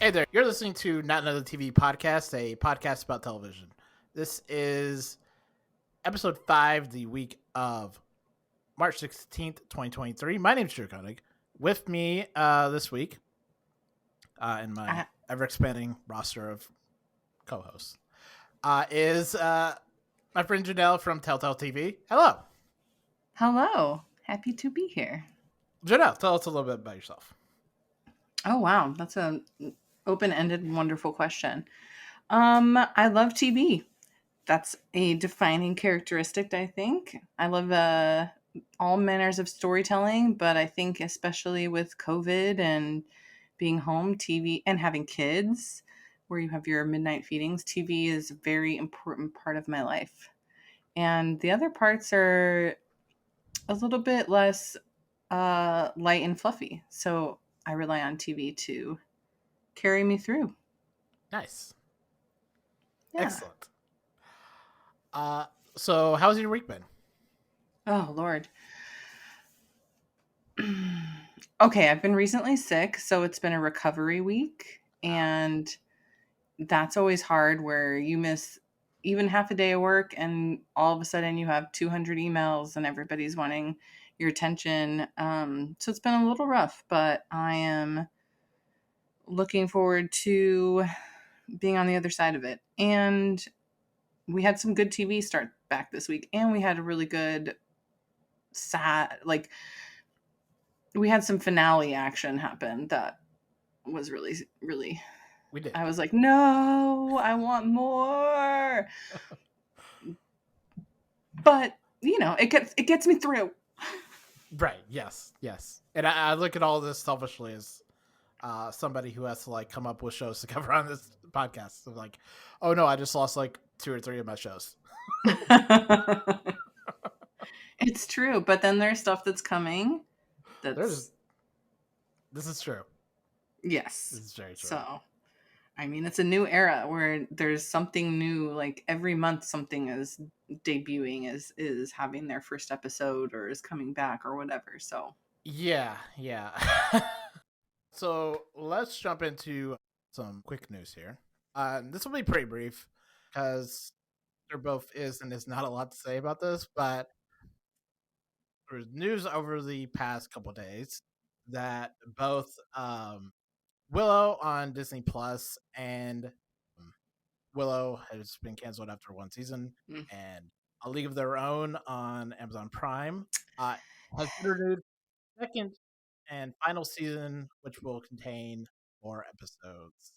Hey there, you're listening to Not Another TV Podcast, a podcast about television. This is episode 5, the week of March 16th, 2023. My name's Drew Koenig. With me this week, in my ever-expanding roster of co-hosts, is my friend Janelle from Telltale TV. Hello. Hello. Happy to be here. Janelle, tell us a little bit about yourself. Oh, wow. That's an open-ended, wonderful question. I love TV. That's a defining characteristic, I think. I love all manners of storytelling, but I think especially with COVID and being home, TV, and having kids where you have your midnight feedings, TV is a very important part of my life. And the other parts are a little bit less light and fluffy. So I rely on TV to carry me through. Nice. Yeah. Excellent. So how's your week been? Oh, Lord. Okay, I've been recently sick, so it's been a recovery week. And that's always hard where you miss even half a day of work and all of a sudden you have 200 emails and everybody's wanting your attention. So it's been a little rough, but I am looking forward to being on the other side of it. And we had some good TV start back this week, and we had a really good we had some finale action happen that was really, really. We did. I was like, no, I want more. But it gets me through. Right. Yes. And I look at all this selfishly as somebody who has to come up with shows to cover on this podcast. So oh no, I just lost 2 or 3 of my shows. It's true, but then there's stuff that's coming. This is true. Yes. This is very true. So, I mean, it's a new era where there's something new. Every month, something is debuting, is having their first episode or is coming back or whatever. So, yeah. So let's jump into some quick news here. This will be pretty brief because there both is and is not a lot to say about this, but there's news over the past couple days that both Willow on Disney Plus and Willow has been canceled after 1 season, and A League of Their Own on Amazon Prime has been renewed second and final season, which will contain 4 episodes.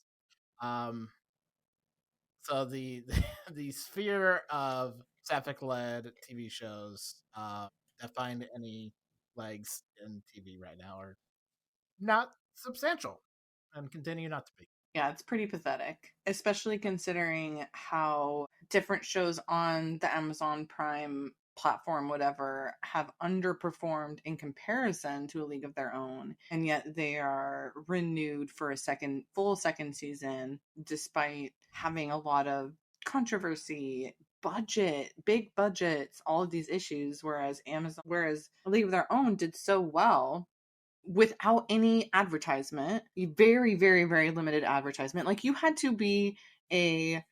So the sphere of sapphic-led TV shows that find any legs in TV right now are not substantial and continue not to be. Yeah, it's pretty pathetic, especially considering how different shows on the Amazon Prime platform, whatever, have underperformed in comparison to A League of Their Own. And yet they are renewed for a full second season, despite having a lot of controversy, big budgets, all of these issues, whereas A League of Their Own did so well without any advertisement, very, very, very limited advertisement. You had to be a,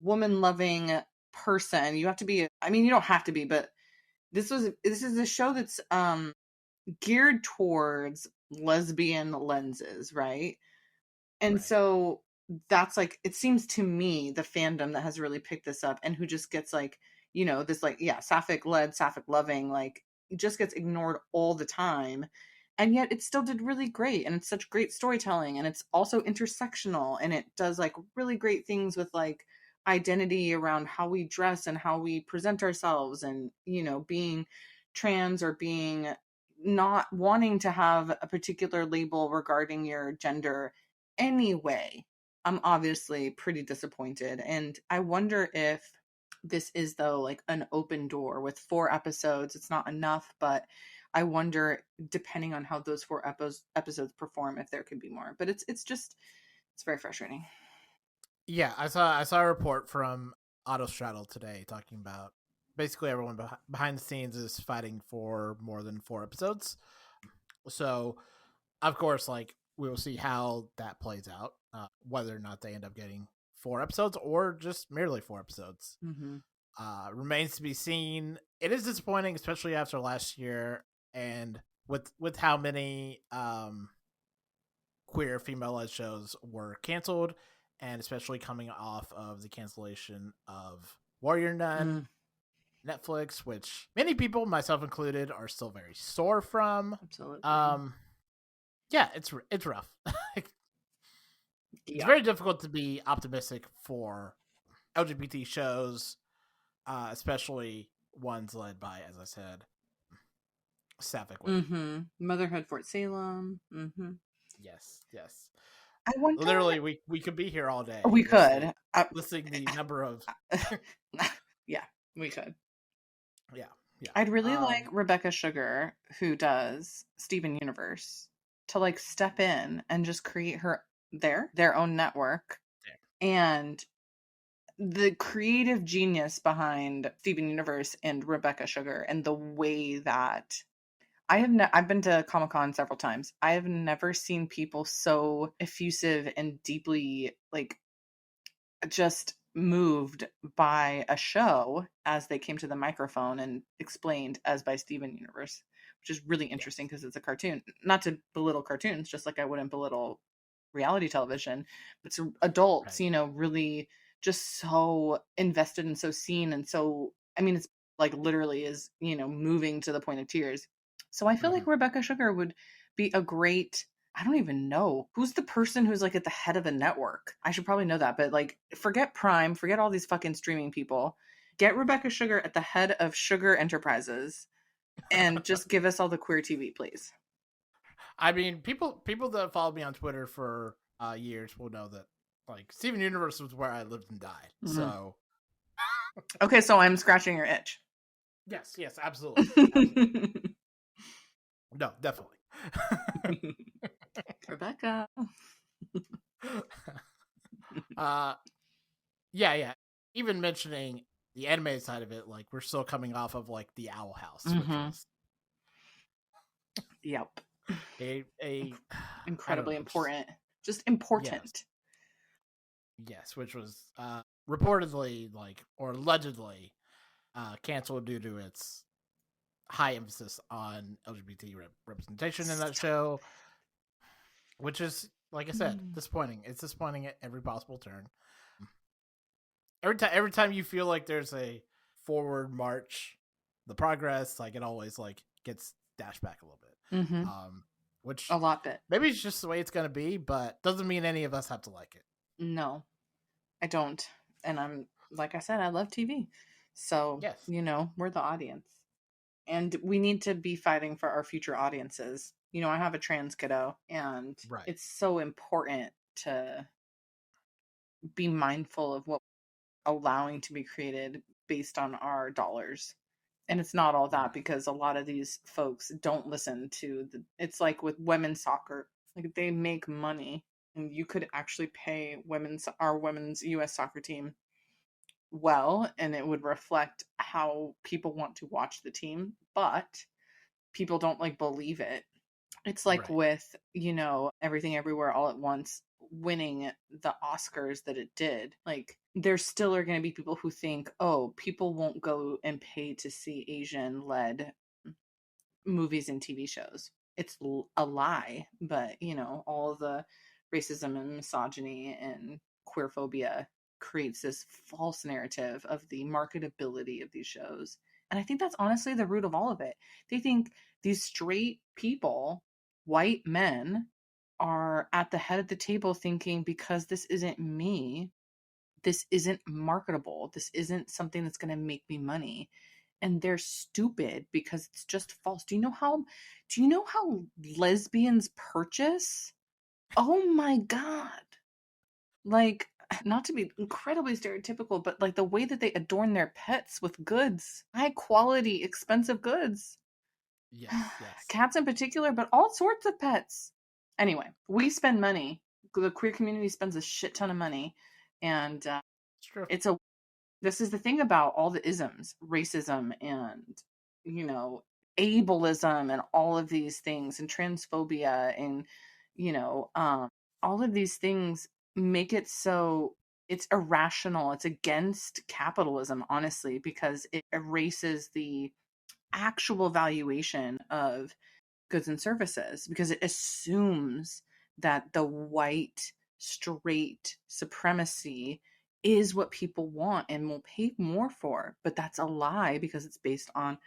woman loving person. You have to be, you don't have to be, but this is a show that's geared towards lesbian lenses, right? And Right. so that's it seems to me the fandom that has really picked this up and who just gets this sapphic led, sapphic loving, just gets ignored all the time. And yet it still did really great, and it's such great storytelling, and it's also intersectional, and it does really great things with identity around how we dress and how we present ourselves, and being trans or being not wanting to have a particular label regarding your gender anyway. I'm obviously pretty disappointed, and I wonder if this is though an open door. With 4 episodes, it's not enough, but I wonder, depending on how those 4 episodes perform, if there could be more. But it's very frustrating. Yeah, I saw a report from Autostraddle today talking about basically everyone behind the scenes is fighting for more than 4 episodes. So, of course, we will see how that plays out, whether or not they end up getting 4 episodes or just merely 4 episodes. Mm-hmm. Remains to be seen. It is disappointing, especially after last year, and with how many queer female-led shows were canceled, and especially coming off of the cancellation of Warrior Nun, Netflix, which many people, myself included, are still very sore from. Absolutely. Yeah, it's rough. It's very difficult to be optimistic for LGBT shows, especially ones led by, as I said, sapphic women. Mm-hmm. Motherhood Fort Salem. Mm-hmm. Yes. I wonder. Literally, we could be here all day. We could. Listing the number of. Yeah, we could. Yeah. I'd really like Rebecca Sugar, who does Steven Universe, to like step in and just create their own network. And the creative genius behind Steven Universe and Rebecca Sugar, and the way that I've been to Comic-Con several times. I have never seen people so effusive and deeply like just moved by a show as they came to the microphone and explained as by Steven Universe, which is really interesting because it's a cartoon. Not to belittle cartoons, just like I wouldn't belittle reality television. It's adults, right. Really just so invested and so seen, and so, I mean, it's like literally is, moving to the point of tears. So I feel like Rebecca Sugar would be a great, I don't even know who's the person who's like at the head of a network. I should probably know that, but like, forget Prime, forget all these fucking streaming people. Get Rebecca Sugar at the head of Sugar Enterprises and just give us all the queer TV, please. I mean, people that follow me on Twitter for years will know that like Steven Universe was where I lived and died. Mm-hmm. So okay, so I'm scratching your itch. Yes, absolutely. No, definitely. Rebecca. Yeah. Even mentioning the animated side of it, like we're still coming off of like the Owl House, which was a incredibly important, just important. Yes, which was reportedly or allegedly canceled due to its high emphasis on LGBT representation in that show, which is, like I said, disappointing. It's disappointing at every possible turn. Every time you feel like there's a forward march, the progress, like it always like gets dashed back a little bit. Which a lot bit. Maybe it's just the way it's gonna be, but doesn't mean any of us have to like it. No, I don't. And I'm, like I said, I love TV. So, yes. We're the audience. And we need to be fighting for our future audiences. I have a trans kiddo, and it's so important to be mindful of what we're allowing to be created based on our dollars. And it's not all that, because a lot of these folks don't listen to it's like with women's soccer, like they make money, and you could actually pay our women's US soccer team well, and it would reflect how people want to watch the team, but people don't like believe it. It's like with, Everything Everywhere All at Once winning the Oscars that it did. Like, there still are going to be people who think, oh, people won't go and pay to see Asian-led movies and TV shows. It's a lie, but, all of the racism and misogyny and queerphobia creates this false narrative of the marketability of these shows. And I think that's honestly the root of all of it. They think these straight people, white men, are at the head of the table thinking, because this isn't me, this isn't marketable, this isn't something that's going to make me money. And they're stupid, because it's just false. Do you know how lesbians purchase? Oh my God. Like, not to be incredibly stereotypical, but like the way that they adorn their pets with goods, high quality, expensive goods. Yes. Cats in particular, but all sorts of pets. Anyway, we spend money. The queer community spends a shit ton of money. And this is the thing about all the isms, racism and, ableism and all of these things, and transphobia and, you know, all of these things make it so it's irrational. It's against capitalism, honestly, because it erases the actual valuation of goods and services because it assumes that the white, straight supremacy is what people want and will pay more for. But that's a lie because it's based on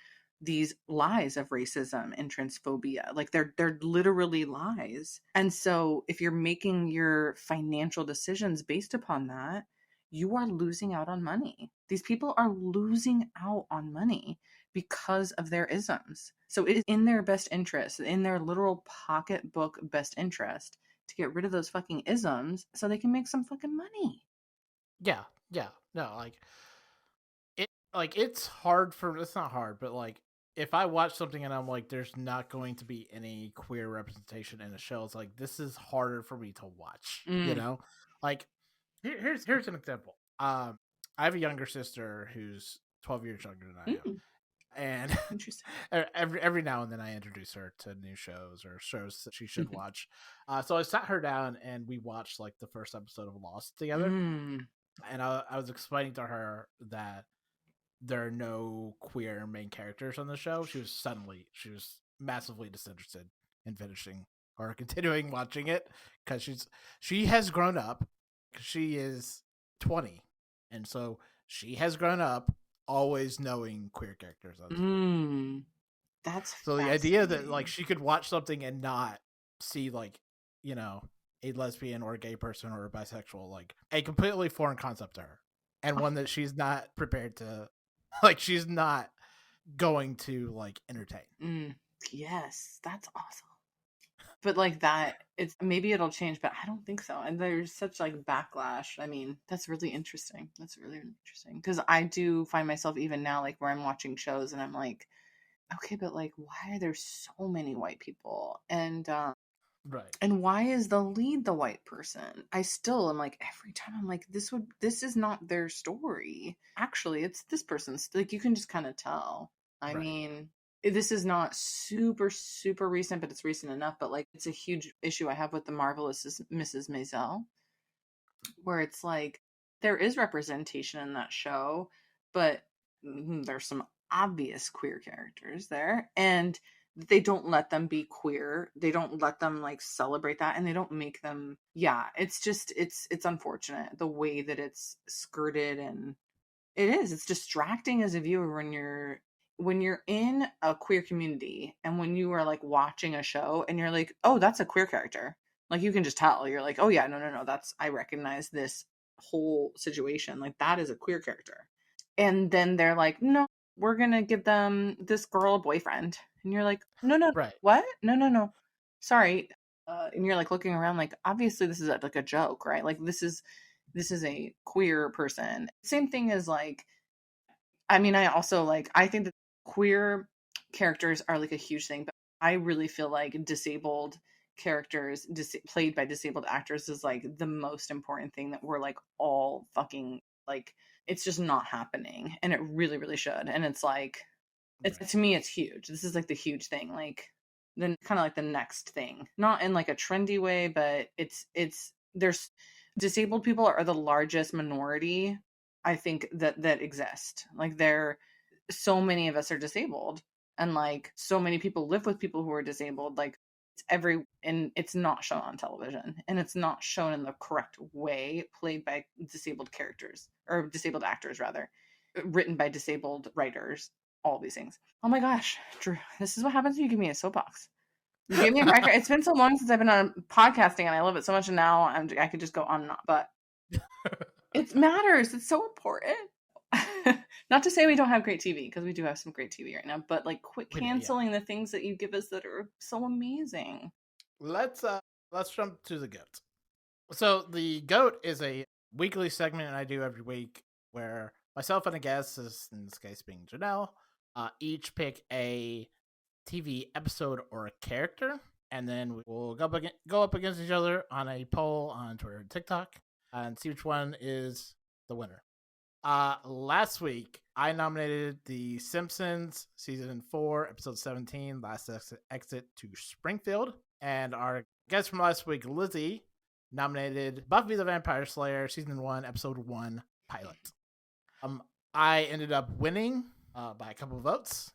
these lies of racism and transphobia. Like they're literally lies. And so if you're making your financial decisions based upon that, you are losing out on money. These people are losing out on money because of their isms. So it is in their best interest, in their literal pocketbook best interest, to get rid of those fucking isms so they can make some fucking money. Yeah, yeah. No, it's hard for it's not hard, but like if I watch something and I'm like, there's not going to be any queer representation in the show, it's like this is harder for me to watch. You Mm. know, like here's an example. I have a younger sister who's 12 years younger than I am, Mm. and Interesting. every now and then I introduce her to new shows or shows that she should watch. So I sat her down and we watched like the first episode of Lost together, Mm. and I was explaining to her that there are no queer main characters on the show. She was massively disinterested in finishing or continuing watching it because she has grown up. She is 20, and so she has grown up always knowing queer characters on TV. Mm. That's So the idea that like fascinating. she could watch something and not see like, you know, a lesbian or a gay person or a bisexual, like a completely foreign concept to her, and one that she's not prepared to, like she's not going to like entertain. Mm. Yes, that's awesome. But like that, it's maybe it'll change, but I don't think so. And there's such like backlash. I mean, that's really interesting. That's really, really interesting because I do find myself even now, like where I'm watching shows and I'm like, okay, but like, why are there so many white people? Right. And why is the lead the white person? I still am like every time I'm like, this is not their story. Actually, it's this person's. Like you can just kind of tell. I Right. mean, this is not super super recent, but it's recent enough. But like, it's a huge issue I have with the marvelous Mrs. Maisel, where it's like there is representation in that show, but there's some obvious queer characters there, and they don't let them be queer. They don't let them like celebrate that, and they don't make them. Yeah, it's just it's unfortunate the way that it's skirted, and it is. It's distracting as a viewer when you're in a queer community and when you are like watching a show and you're like, oh, that's a queer character. Like you can just tell. You're like, oh yeah, no, that's I recognize this whole situation. Like that is a queer character. And then they're like, no, we're gonna give them this girl a boyfriend. And you're like, no, Right. what? No. Sorry. And you're like looking around like obviously this is like a joke, right? Like this is a queer person. Same thing as like, I mean, I also like, I think that queer characters are like a huge thing, but I really feel like disabled characters played by disabled actors is like the most important thing that we're like all fucking like, it's just not happening. And it really, really should. And it's like, it's Right. to me, it's huge. This is like the huge thing. Like, then kind of like the next thing, not in like a trendy way, but there's disabled people are the largest minority I think that exist. Like there so many of us are disabled and like so many people live with people who are disabled. Like it's and it's not shown on television and it's not shown in the correct way, played by disabled characters or disabled actors rather, written by disabled writers, all these things. Oh my gosh, Drew, this is what happens when you give me a soapbox. You gave me a cracker. It's been so long since I've been on podcasting and I love it so much, and now I could just go on and on, but it matters. It's so important. Not to say we don't have great TV, because we do have some great TV right now, but like quit We do, yeah. canceling the things that you give us that are so amazing. Let's jump to the goat. So the goat is a weekly segment I do every week where myself and a guest, in this case being Janelle, each pick a TV episode or a character, and then we'll go up against each other on a poll on Twitter and TikTok and see which one is the winner. Last week I nominated The Simpsons season 4, episode 17, Last Exit to Springfield, and our Guys from last week, Lizzie nominated Buffy the Vampire Slayer season 1, episode 1 pilot. I ended up winning by a couple of votes.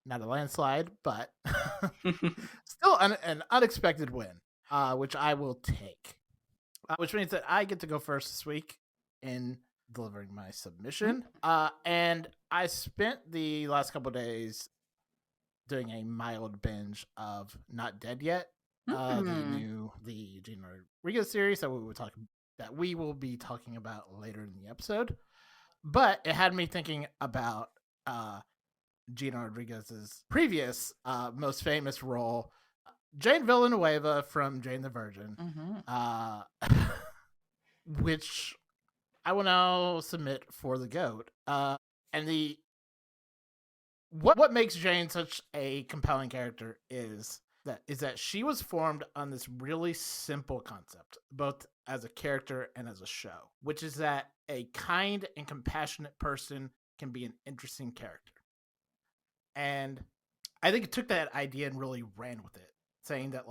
Not a landslide, but still an unexpected win, which I will take. Which means that I get to go first this week in delivering my submission. And I spent the last couple of days doing a mild binge of Not Dead Yet, the Gina Rodriguez series that we will be talking about later in the episode. But it had me thinking about Gina Rodriguez's previous most famous role, Jane Villanueva from Jane the Virgin, which I will now submit for the GOAT. And what makes Jane such a compelling character is that she was formed on this really simple concept, both as a character and as a show, which is that a kind and compassionate person can be an interesting character. And I think it took that idea and really ran with it, saying that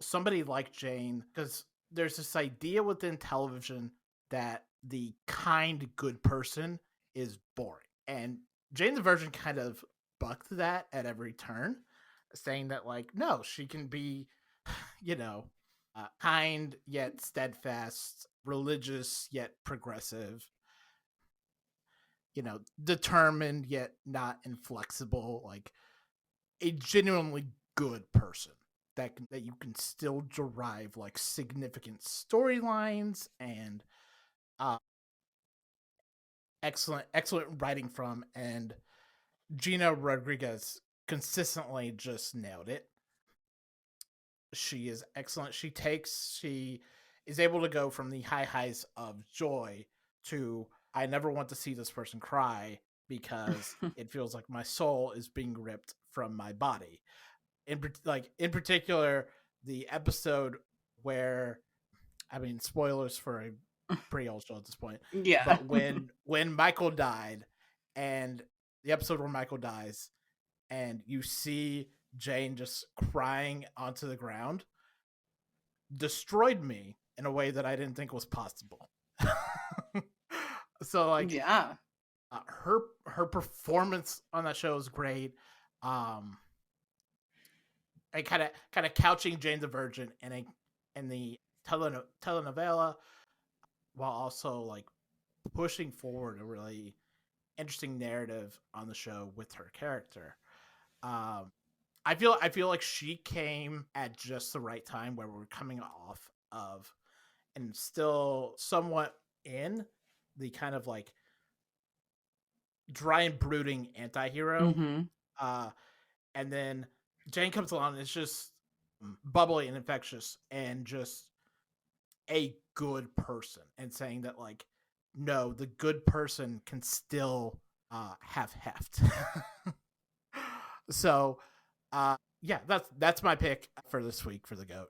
somebody like Jane, because there's this idea within television that the kind, good person is boring. And Jane the Virgin kind of bucked that at every turn, saying that no, she can be, kind yet steadfast, religious yet progressive, determined yet not inflexible, like a genuinely good person that you can still derive significant storylines and excellent writing from. And Gina Rodriguez consistently just nailed it. She is excellent. She is able to go from the highs of joy to I never want to see this person cry because it feels like my soul is being ripped from my body. In particular, the episode where, spoilers for a pretty old show at this point. Yeah. But when Michael died, and the episode where Michael dies, and you see Jane just crying onto the ground, destroyed me in a way that I didn't think was possible. So yeah, her performance on that show is great. And kind of couching Jane the Virgin in the telenovela, while also pushing forward a really interesting narrative on the show with her character. I feel like she came at just the right time where we're coming off of and still somewhat in the kind of dry and brooding anti-hero. And then Jane comes along and it's just bubbly and infectious and just a good person, and saying that no, the good person can still have heft. So that's my pick for this week for the GOAT.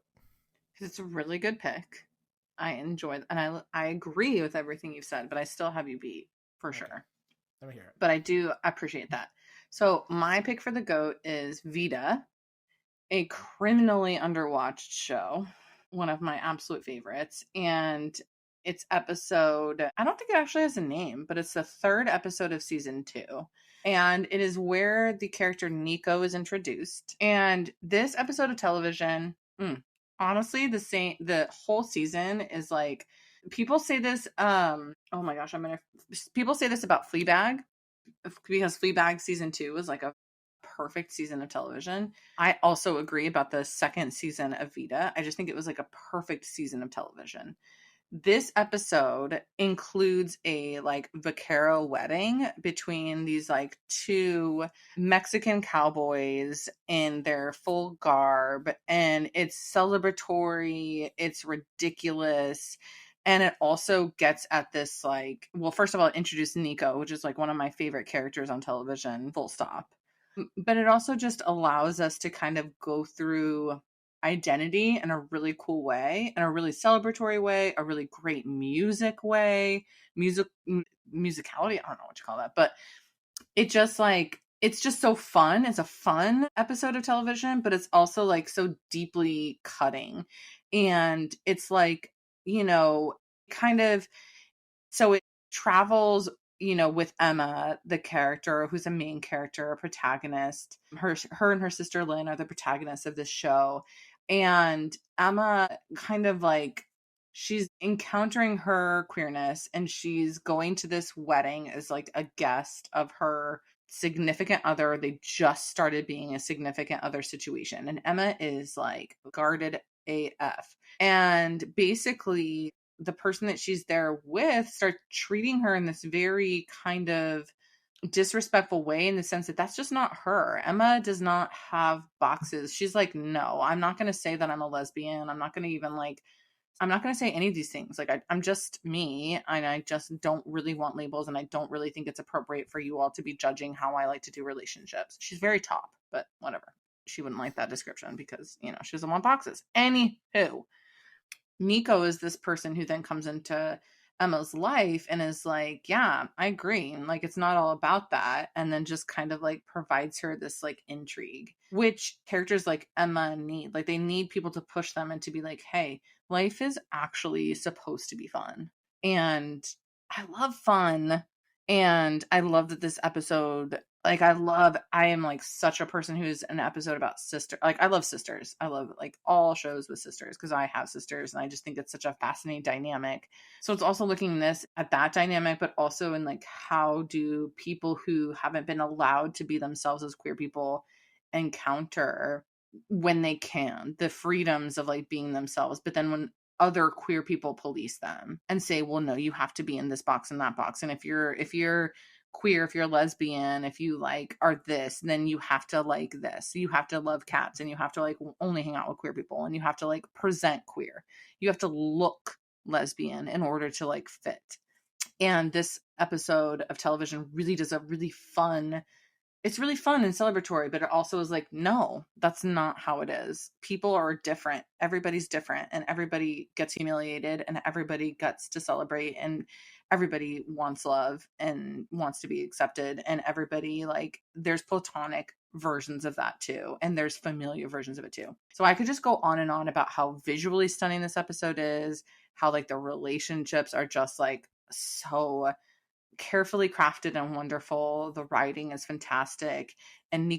It's a really good pick. I enjoyed, and I agree with everything you've said, but I still have you beat for sure. Let me hear it. But I do appreciate that. So my pick for the GOAT is Vida, a criminally underwatched show, one of my absolute favorites. And its episode, I don't think it actually has a name, but it's the 3rd episode of season 2. And it is where the character Nico is introduced. And this episode of television, honestly, the whole season is people say this, oh my gosh, people say this about Fleabag, because Fleabag season 2 was a perfect season of television. I also agree about the 2nd season of Vida. I just think it was a perfect season of television. This episode includes a vaquero wedding between these 2 Mexican cowboys in their full garb, and it's celebratory, it's ridiculous, and it also gets at this well, first of all, it introduced Nico, which is one of my favorite characters on television, full stop. But it also just allows us to kind of go through identity in a really cool way, in a really celebratory way, a really great music way, musicality, I don't know what you call that, but it just it's just so fun. It's a fun episode of television, but it's also like so deeply cutting. And it's like, you know, kind of, so it travels, you know, with Emma, the character who's a main character, a protagonist. Her and her sister Lynn are the protagonists of this show. And Emma kind of like, she's encountering her queerness and she's going to this wedding as like a guest of her significant other. They just started being a significant other situation. And Emma is like guarded AF. And basically, the person that she's there with starts treating her in this very kind of disrespectful way, in the sense that that's just not her. Emma does not have boxes. She's like, no, I'm not going to say that I'm a lesbian. I'm not going to even like, I'm not going to say any of these things. Like, I'm just me, and I just don't really want labels, and I don't really think it's appropriate for you all to be judging how I like to do relationships. She's very top, but whatever. She wouldn't like that description because, you know, she doesn't want boxes. Anywho, Nico is this person who then comes into Emma's life and is like, yeah, I agree. And like, it's not all about that. And then just kind of like provides her this like intrigue, which characters like Emma need. Like, they need people to push them and to be like, hey, life is actually supposed to be fun. And I love fun. And I love that this episode, like, I am like such a person who's an episode about sister. Like, I love sisters. I love like all shows with sisters because I have sisters and I just think it's such a fascinating dynamic. So it's also looking at that dynamic, but also in like, how do people who haven't been allowed to be themselves as queer people encounter, when they can, the freedoms of like being themselves, but then when other queer people police them and say, well, no, you have to be in this box and that box. And if you're queer, if you're lesbian, if you like are this, then you have to like this. You have to love cats, and you have to like only hang out with queer people, and you have to like present queer. You have to look lesbian in order to like fit. And this episode of television really does a really fun, it's really fun and celebratory, but it also is like, no, that's not how it is. People are different. Everybody's different, and everybody gets humiliated, and everybody gets to celebrate, and everybody wants love and wants to be accepted. And everybody, like, there's platonic versions of that too. And there's familiar versions of it too. So I could just go on and on about how visually stunning this episode is, how like the relationships are just like so carefully crafted and wonderful. The writing is fantastic. And you're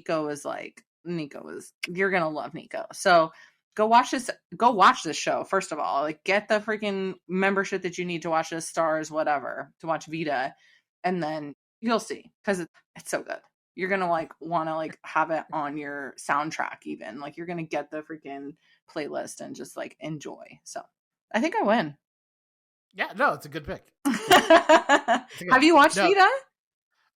going to love Nico. So go watch this show. First of all, like, get the freaking membership that you need to watch this, Stars, whatever, to watch Vida. And then you'll see, because it's so good. You're going to like want to like have it on your soundtrack, even like you're going to get the freaking playlist and just like enjoy. So I think I win. Yeah, no, it's a good pick. Have you watched Vida?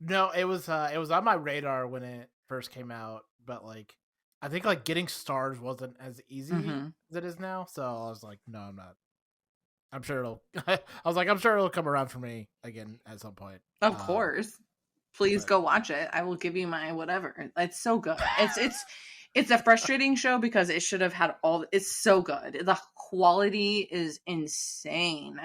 No, it was on my radar when it first came out, but like, I think like getting Stars wasn't as easy as it is now. So I was like, no, I'm not. I'm sure it'll. I was like, I'm sure it'll come around for me again at some point. Of course, please go watch it. I will give you my whatever. It's so good. It's a frustrating show because it should have had all. It's so good. The quality is insane.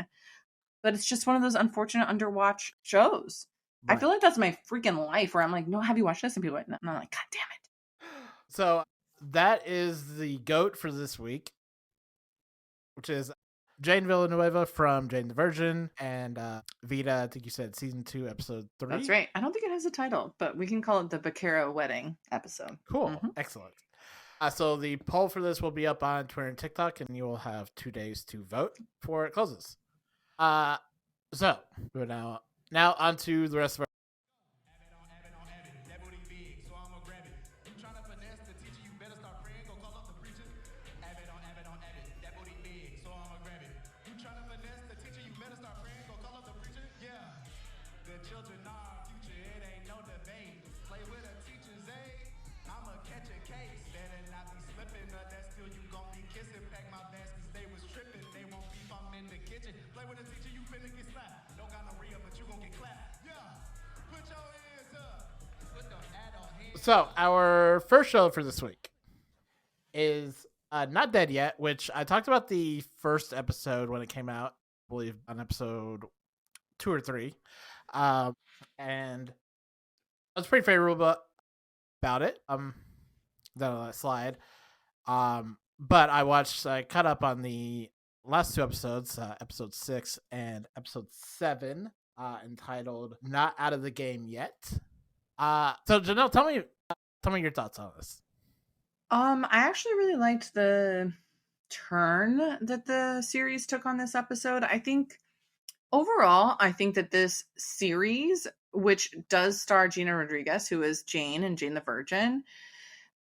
But it's just one of those unfortunate underwatched shows. Right. I feel like that's my freaking life, where I'm like, no, have you watched this? And people are like, no. And I'm like, God damn it. So that is the GOAT for this week, which is Jane Villanueva from Jane the Virgin, and Vida, I think you said season 2, episode 3. That's right. I don't think it has a title, but we can call it the Vaquero Wedding episode. Cool. Excellent. So the poll for this will be up on Twitter and TikTok, and you will have 2 days to vote before it closes. So we're now on to the rest of our. So our first show for this week is Not Dead Yet, which I talked about the first episode when it came out, I believe on episode 2 or 3. And it was pretty favorable, about it. Then on that slide. But I caught up on the last two episodes, episode 6 and episode 7, entitled "Not Out of the Game Yet." So Janelle, tell me your thoughts on this. I actually really liked the turn that the series took on this episode. I think overall, I think that this series, which does star Gina Rodriguez, who is Jane and Jane the Virgin,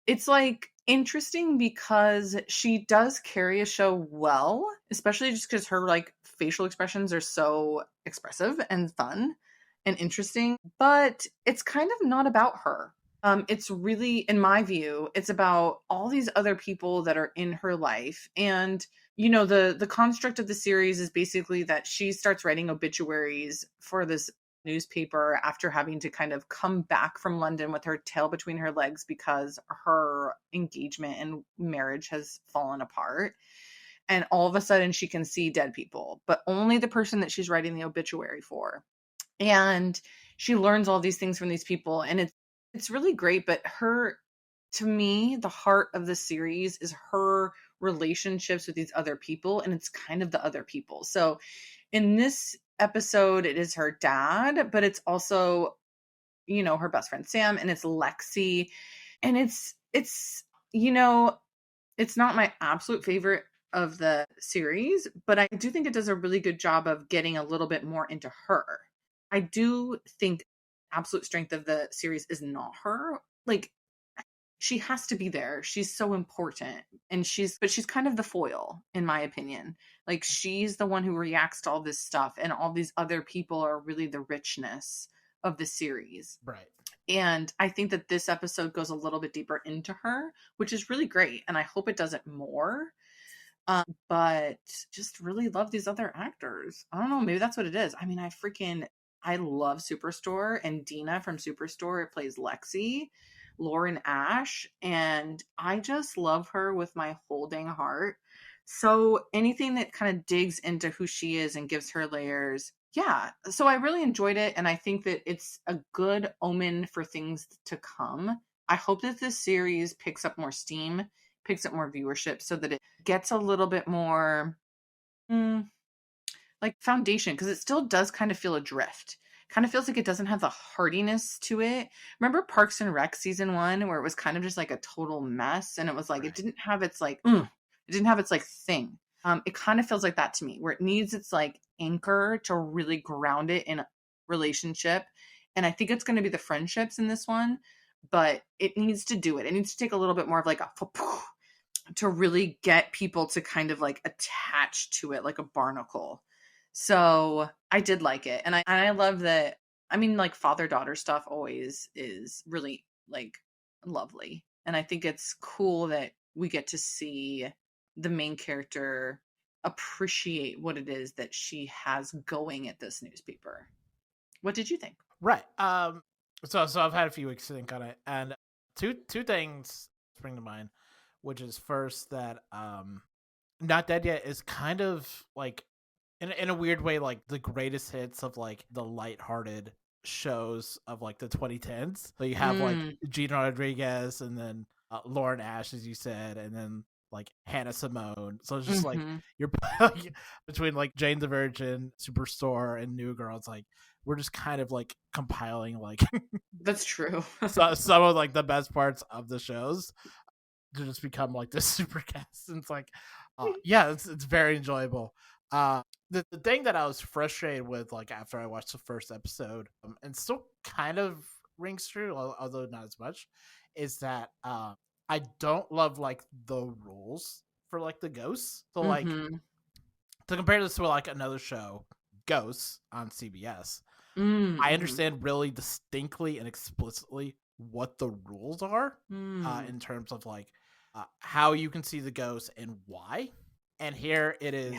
it's like interesting because she does carry a show well, especially just because her like facial expressions are so expressive and fun and interesting. But it's kind of not about her. It's really, in my view, it's about all these other people that are in her life. And the construct of the series is basically that she starts writing obituaries for this newspaper after having to kind of come back from London with her tail between her legs because her engagement and marriage has fallen apart. And all of a sudden she can see dead people, but only the person that she's writing the obituary for. And she learns all these things from these people, and it's really great. But to me, the heart of the series is her relationships with these other people, and it's kind of the other people. So in this episode, it is her dad, but it's also, her best friend Sam, and it's Lexi. And it's not my absolute favorite of the series, but I do think it does a really good job of getting a little bit more into her. I do think absolute strength of the series is not her. Like, she has to be there. She's so important. But she's kind of the foil, in my opinion. Like, she's the one who reacts to all this stuff, and all these other people are really the richness of the series. Right. And I think that this episode goes a little bit deeper into her, which is really great. And I hope it does it more. But just really love these other actors. I don't know. Maybe that's what it is. I mean, I love Superstore, and Dina from Superstore plays Lexi, Lauren Ash, and I just love her with my whole dang heart. So anything that kind of digs into who she is and gives her layers, yeah. So I really enjoyed it, and I think that it's a good omen for things to come. I hope that this series picks up more steam, picks up more viewership, so that it gets a little bit more like foundation, because it still does kind of feel adrift. Kind of feels like it doesn't have the hardiness to it. Remember Parks and Rec season 1, where it was kind of just like a total mess, and it was like, Right. it didn't have its like thing. It kind of feels like that to me, where it needs its like anchor to really ground it in a relationship. And I think it's going to be the friendships in this one, but it needs to do it. It needs to take a little bit more of like a to really get people to kind of like attach to it like a barnacle. So I did like it. And I love that. I mean, like, father-daughter stuff always is really like lovely. And I think it's cool that we get to see the main character appreciate what it is that she has going at this newspaper. What did you think? Right. So I've had a few weeks to think on it, and two things spring to mind, which is first that Not Dead Yet is kind of like, in a weird way, like the greatest hits of like the lighthearted shows of like the 2010s. So you have like Gina Rodriguez, and then Lauren Ash, as you said, and then like Hannah Simone. So it's just like you're like, between like Jane the Virgin, Superstore, and New Girl. It's like we're just kind of like compiling like That's true. some of like the best parts of the shows to just become like this super cast. And it's like, yeah, it's very enjoyable. The thing that I was frustrated with, like after I watched the first episode, and still kind of rings true, although not as much, is that I don't love like the rules for like the ghosts. So like to compare this to like another show, Ghosts on CBS, I understand really distinctly and explicitly what the rules are in terms of like how you can see the ghost and why. And here it is,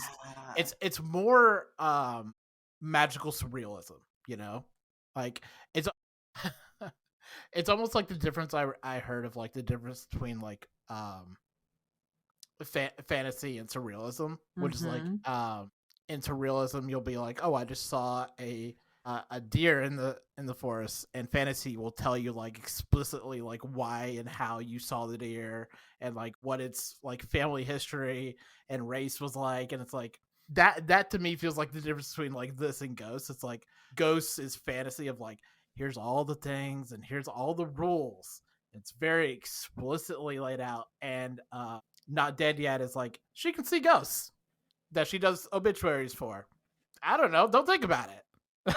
it's more magical surrealism, like it's it's almost like the difference I heard of like the difference between like fantasy and surrealism, which is like in surrealism you'll be like, oh, I just saw a a deer in the forest, and fantasy will tell you like explicitly like why and how you saw the deer and like what its like family history and race was like, and it's like that to me feels like the difference between like this and Ghosts. It's like Ghosts is fantasy of like here's all the things and here's all the rules. It's very explicitly laid out, and Not Dead Yet is like she can see ghosts that she does obituaries for. I don't know. Don't think about it.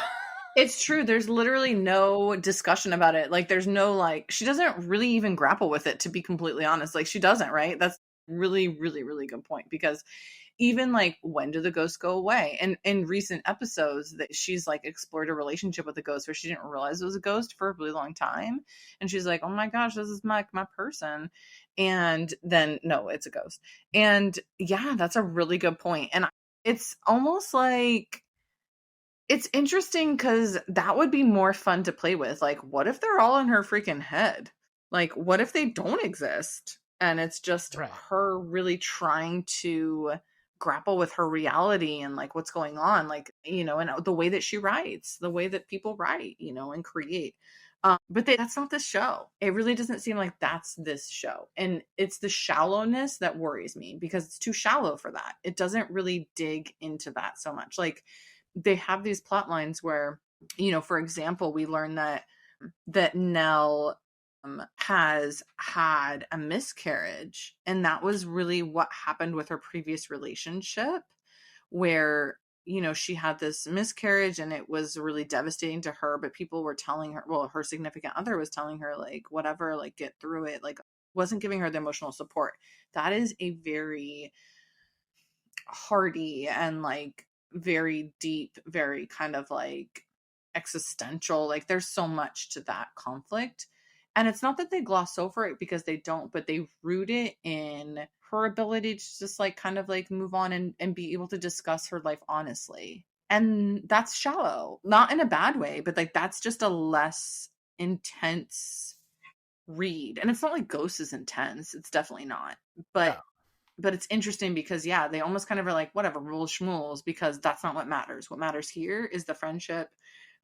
It's true. There's literally no discussion about it. Like, there's no, like, she doesn't really even grapple with it, to be completely honest. Like, she doesn't, right? That's really, really, really good point, because even like, when do the ghosts go away? And in recent episodes that she's like explored a relationship with a ghost where she didn't realize it was a ghost for a really long time. And she's like, oh my gosh, this is my person. And then no, it's a ghost. And yeah, that's a really good point. And it's almost like, it's interesting because that would be more fun to play with. Like, what if they're all in her freaking head? Like, what if they don't exist? And it's just Right. her really trying to grapple with her reality and like what's going on, like, you know, and the way that she writes, the way that people write, you know, and create. But that's not this show. It really doesn't seem like that's this show. And it's the shallowness that worries me, because it's too shallow for that. It doesn't really dig into that so much. Like, they have these plot lines where, you know, for example, we learn that Nell has had a miscarriage, and that was really what happened with her previous relationship, where, you know, she had this miscarriage and it was really devastating to her, but people were telling her, well, her significant other was telling her like, whatever, like, get through it, like, wasn't giving her the emotional support. That is a very hearty and like very deep, very kind of like existential. Like, there's so much to that conflict. And it's not that they gloss over it, because they don't, but they root it in her ability to just like kind of like move on and be able to discuss her life honestly. And that's shallow, not in a bad way, but like that's just a less intense read. And it's not like Ghost is intense. It's definitely not. No. But it's interesting because yeah, they almost kind of are like, whatever, rules schmools, because that's not what matters. What matters here is the friendship,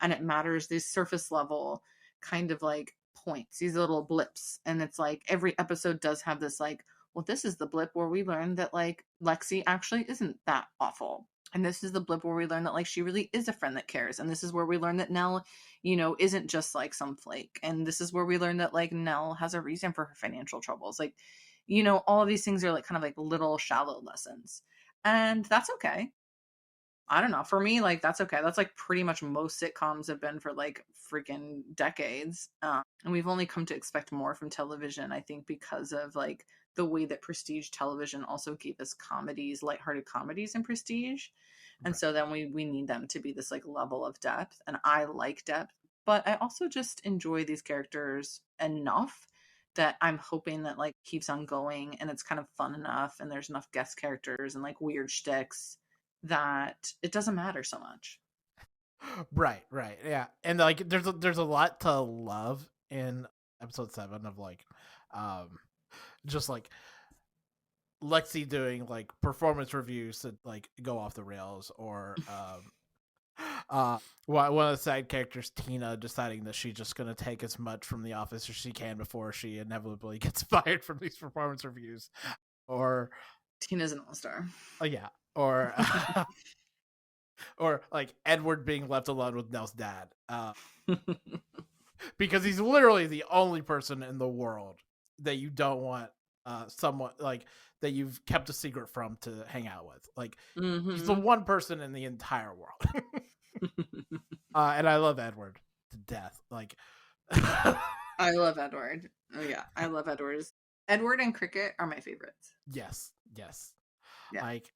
and it matters these surface level kind of like points, these little blips. And it's like every episode does have this like, well, this is the blip where we learn that like Lexi actually isn't that awful. And this is the blip where we learn that like she really is a friend that cares. And this is where we learn that Nell, you know, isn't just like some flake. And this is where we learn that like Nell has a reason for her financial troubles. Like, you know, all of these things are like kind of like little shallow lessons. And that's okay. I don't know. For me, like, that's okay. That's like pretty much most sitcoms have been for like freaking decades. And we've only come to expect more from television, I think, because of like the way that prestige television also gave us comedies, lighthearted comedies in prestige. And Right. so then we need them to be this like level of depth. And I like depth, but I also just enjoy these characters enough that I'm hoping that like keeps on going, and it's kind of fun enough, and there's enough guest characters and like weird shticks that it doesn't matter so much. Right, right. Yeah. And like there's a lot to love in episode 7 of like um just like Lexi doing like performance reviews that like go off the rails, or one of the side characters, Tina, deciding that she's just gonna take as much from the office as she can before she inevitably gets fired from these performance reviews. Or Tina's an all-star. yeah. Or or like Edward being left alone with Nell's dad. Because he's literally the only person in the world that you don't want someone like that you've kept a secret from to hang out with. Like he's the Mm-hmm. one person in the entire world. And I love Edward to death. Like I love Edward. Oh yeah, I love Edward. Edward and Cricket are my favorites. yes, yes. Yeah. Like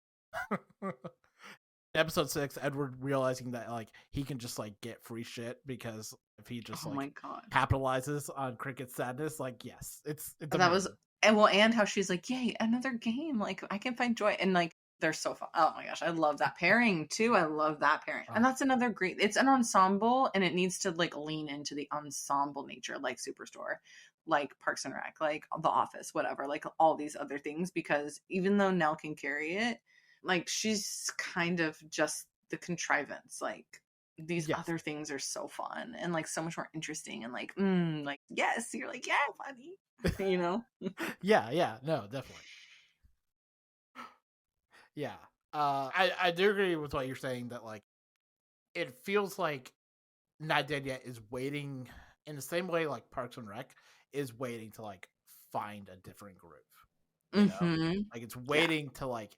episode 6, Edward realizing that like he can just like get free shit because if he just Oh like my god. capitalizes on Cricket's sadness, like yes, it's That was, amazing. and well, and how she's like, yay, another game. Like I can find joy, and like they're so fun. Oh my gosh, I love that pairing too. I love that pairing, and Oh, that's another great. It's an ensemble, and it needs to like lean into the ensemble nature, like Superstore, like Parks and Rec, like The Office, whatever, like all these other things. Because even though Nell can carry it, like she's kind of just the contrivance. Like these Yes. other things are so fun and like so much more interesting and like yes, you're like, yeah, funny. You know? Yeah, no, definitely. Yeah. I do agree with what you're saying that like it feels like Not Dead Yet is waiting in the same way like Parks and Rec is waiting to like find a different groove. You know? Mm-hmm. Like it's Yeah. waiting to like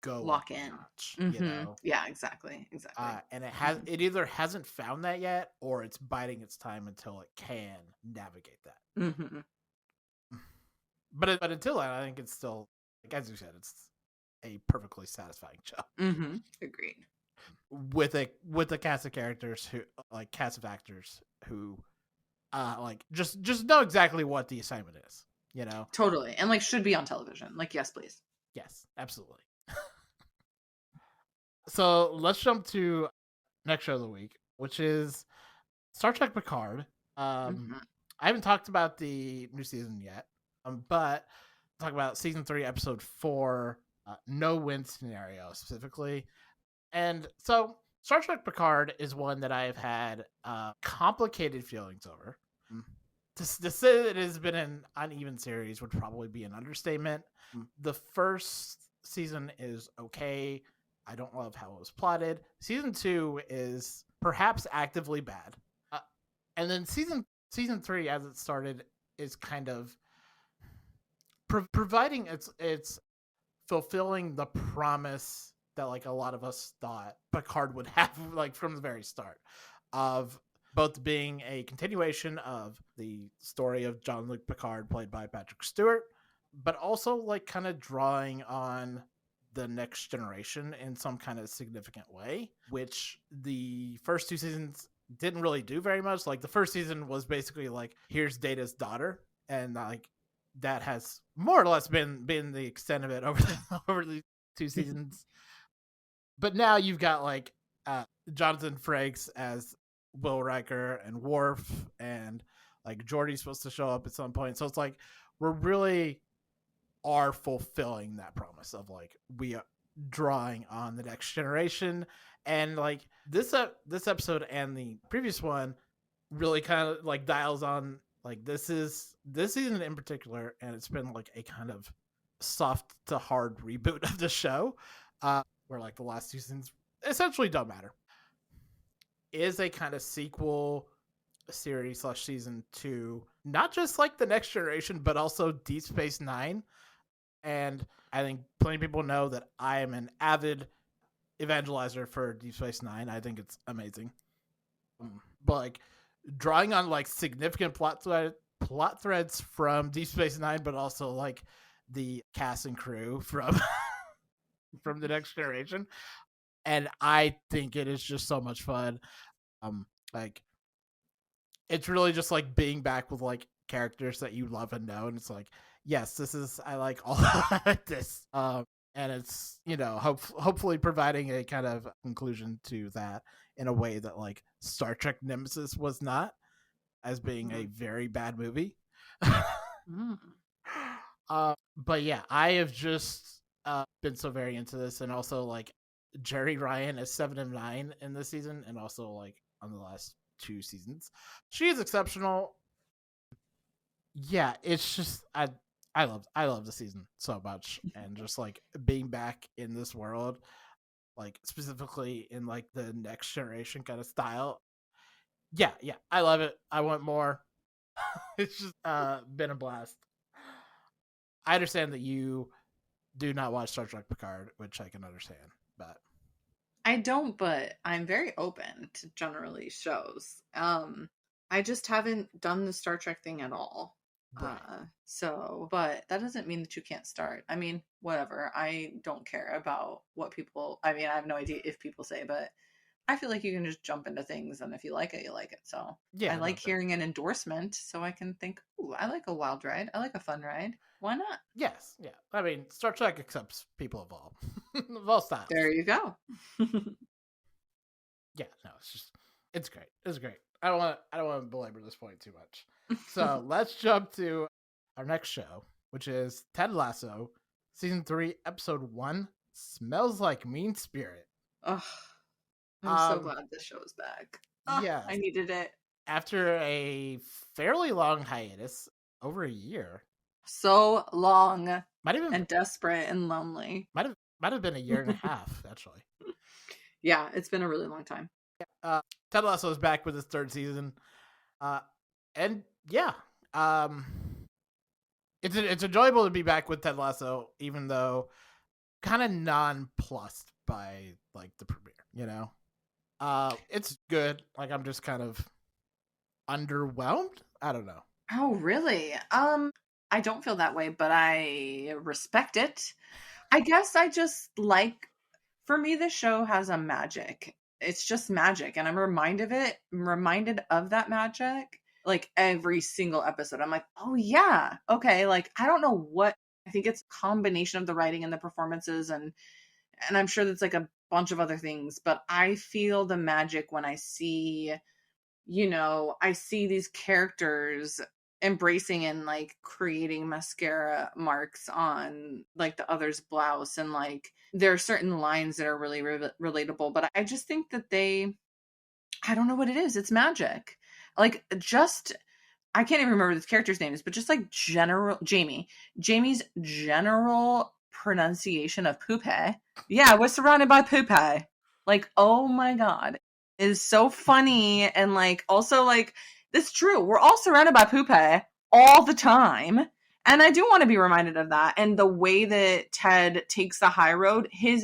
go up Lock a in. notch, you Mm-hmm. know? Yeah, exactly. Exactly. And Mm-hmm. it either hasn't found that yet or it's biding its time until it can navigate that. Mm-hmm. But until then, I think it's still like as you said, it's a perfectly satisfying show Mm-hmm. Agreed. with a cast of characters who like cast of actors who like just know exactly what the assignment is, you know? Totally. And like should be on television. Like, yes, please. Yes, absolutely. So let's jump to next show of the week, which is Star Trek Picard. Mm-hmm. I haven't talked about the new season yet, but talk about season 3, episode 4, no win scenario specifically. And so Star Trek Picard is one that I've had complicated feelings over. To say that it has been an uneven series would probably be an understatement. The first season is okay. I don't love how it was plotted. Season 2 is perhaps actively bad. And then season 3 as it started is kind of providing it's fulfilling the promise that like a lot of us thought Picard would have like from the very start of both being a continuation of the story of Jean-Luc Picard played by Patrick Stewart, but also like kind of drawing on the next generation in some kind of significant way, which the first 2 seasons didn't really do very much. Like the first season was basically like here's Data's daughter, and like that has more or less been the extent of it over the 2 seasons. But now you've got like Jonathan Frakes as Will Riker and Worf, and like Geordi's supposed to show up at some point. So it's like we're really are fulfilling that promise of like we are drawing on the next generation, and like this episode and the previous one really kind of like dials on like this season in particular, and it's been like a kind of soft to hard reboot of the show, where like the last 2 seasons essentially don't matter. Is a kind of sequel series / season 2, not just like the next generation, but also Deep Space Nine. And I think plenty of people know that I am an avid evangelizer for Deep Space Nine. I think it's amazing. But like drawing on like significant plot threads from Deep Space Nine, but also like the cast and crew from from the next generation. And I think it is just so much fun. Like it's really just like being back with like characters that you love and know, and it's like, yes, this is I like all of this. And it's hopefully providing a kind of conclusion to that in a way that like Star Trek Nemesis was not, as being a very bad movie. But yeah, I have just been so very into this, and also like Jerry Ryan is 7 of 9 in this season, and also like on the last 2 seasons, she is exceptional. Yeah, it's just I love the season so much, and just like being back in this world, like specifically in like the next generation kind of style. Yeah, I love it. I want more. It's just been a blast. I understand that you do not watch Star Trek Picard, which I can understand, but I don't, but I'm very open to generally shows. I just haven't done the Star Trek thing at all. right. But that doesn't mean that you can't start. I mean, whatever. I don't care about what people, I mean, I have no idea if people say, but I feel like you can just jump into things, and if you like it, you like it. So Yeah, I like hearing an endorsement, so I can think, ooh, I like a wild ride. I like a fun ride. Why not? yes, yeah. I mean, Star Trek accepts people of all styles. There you go. Yeah, no, it's great. It's great. I don't want to belabor this point too much. So let's jump to our next show, which is Ted Lasso, season 3, episode 1. Smells like Mean Spirit. Ugh. I'm so Um, glad this show is back. I yes, needed it after a fairly long hiatus, over a year, so long might even and desperate and lonely. might have been a year and a half actually. Yeah, it's been a really long time. Ted Lasso is back with his third season, uh, and yeah, um, it's enjoyable to be back with Ted Lasso, even though kind of nonplussed by like the premiere. It's good. Like I'm just kind of underwhelmed. I don't know. Oh, really? I don't feel that way, but I respect it. I guess I just like, for me, the show has a magic. It's just magic, and I'm reminded of that magic like every single episode. I'm like, oh yeah, okay. Like I don't know what, I think it's a combination of the writing and the performances, and I'm sure that's like a bunch of other things, but I feel the magic when I see, I see these characters embracing and like creating mascara marks on like the other's blouse, and like there are certain lines that are really relatable, but I just think that I don't know what it is. It's magic. Like just, I can't even remember this character's names, but just like Jamie's general pronunciation of poupe. Yeah, we're surrounded by poupe. Like, oh my God, it is so funny. And like, also like, it's true. We're all surrounded by poupe all the time. And I do want to be reminded of that. And the way that Ted takes the high road, I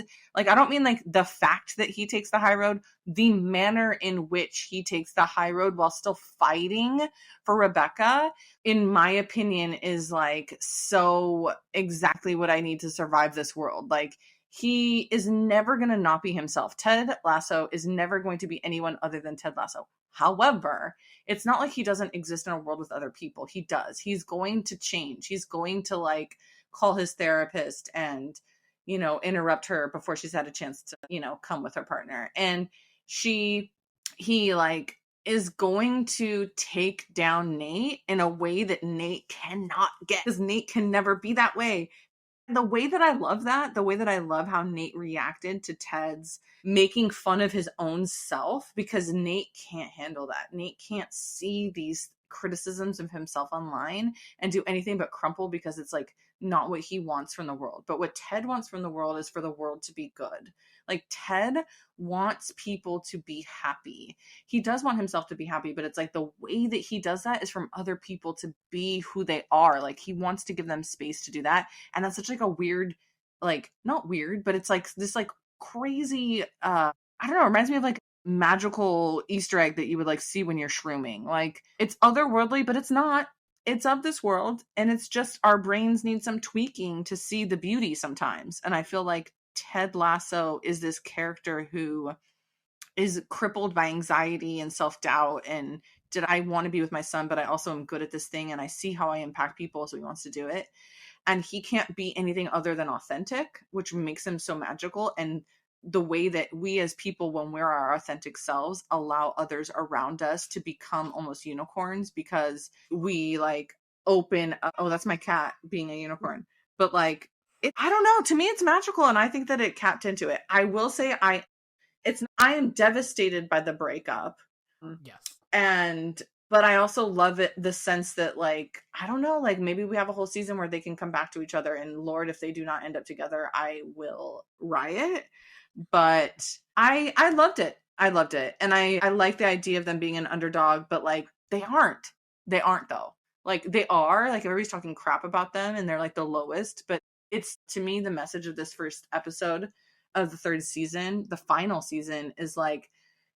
don't mean like the fact that he takes the high road, the manner in which he takes the high road while still fighting for Rebecca, in my opinion, is like so exactly what I need to survive this world. Like, he is never going to not be himself. Ted Lasso is never going to be anyone other than Ted Lasso. However, it's not like he doesn't exist in a world with other people. He does. He's going to change. He's going to like call his therapist and, interrupt her before she's had a chance to, come with her partner. And he like is going to take down Nate in a way that Nate cannot get, because Nate can never be that way. The way that I love that, the way that I love how Nate reacted to Ted's making fun of his own self, because Nate can't handle that. Nate can't see these criticisms of himself online and do anything but crumple, because it's like not what he wants from the world. But what Ted wants from the world is for the world to be good. Like Ted wants people to be happy. He does want himself to be happy, but it's like the way that he does that is from other people to be who they are. Like he wants to give them space to do that. And that's such like a weird, like not weird, but it's like this like crazy, I don't know, it reminds me of like magical Easter egg that you would like see when you're shrooming. Like it's otherworldly, but it's not. It's of this world, and it's just our brains need some tweaking to see the beauty sometimes. And I feel like Ted Lasso is this character who is crippled by anxiety and self-doubt, and did I want to be with my son, but I also am good at this thing and I see how I impact people, so he wants to do it. And he can't be anything other than authentic, which makes him so magical. And the way that we as people, when we're our authentic selves, allow others around us to become almost unicorns, because we like open up, oh, that's my cat being a unicorn. But like I don't know, to me it's magical, and I think that it tapped into it. I will say I am devastated by the breakup. Yes. And but I also love it, the sense that like, I don't know, like maybe we have a whole season where they can come back to each other, and Lord, if they do not end up together, I will riot. But I loved it. I loved it. And I like the idea of them being an underdog, but like they aren't. They aren't though. Like they are, like everybody's talking crap about them and they're like the lowest, but it's, to me, the message of this first episode of the third season, the final season, is like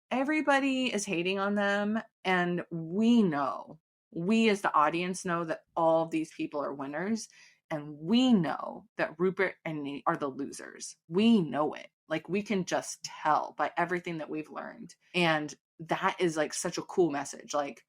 everybody is hating on them, and we as the audience know that all of these people are winners, and we know that Rupert and Nate are the losers. We know it. Like we can just tell by everything that we've learned. And that is like such a cool message. Like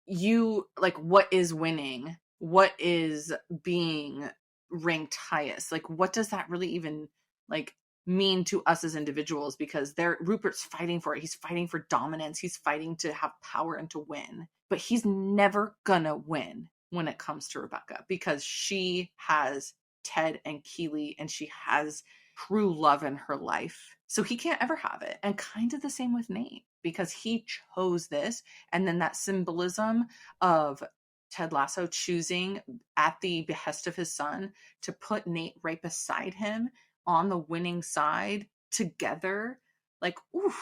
what is winning? What is being ranked highest? Like what does that really even like mean to us as individuals? Because Rupert's fighting for it. He's fighting for dominance. He's fighting to have power and to win. But he's never gonna win when it comes to Rebecca, because she has Ted and Keeley, and she has true love in her life. So he can't ever have it. And kind of the same with Nate, because he chose this. And then that symbolism of Ted Lasso choosing at the behest of his son to put Nate right beside him on the winning side together. Like, oof.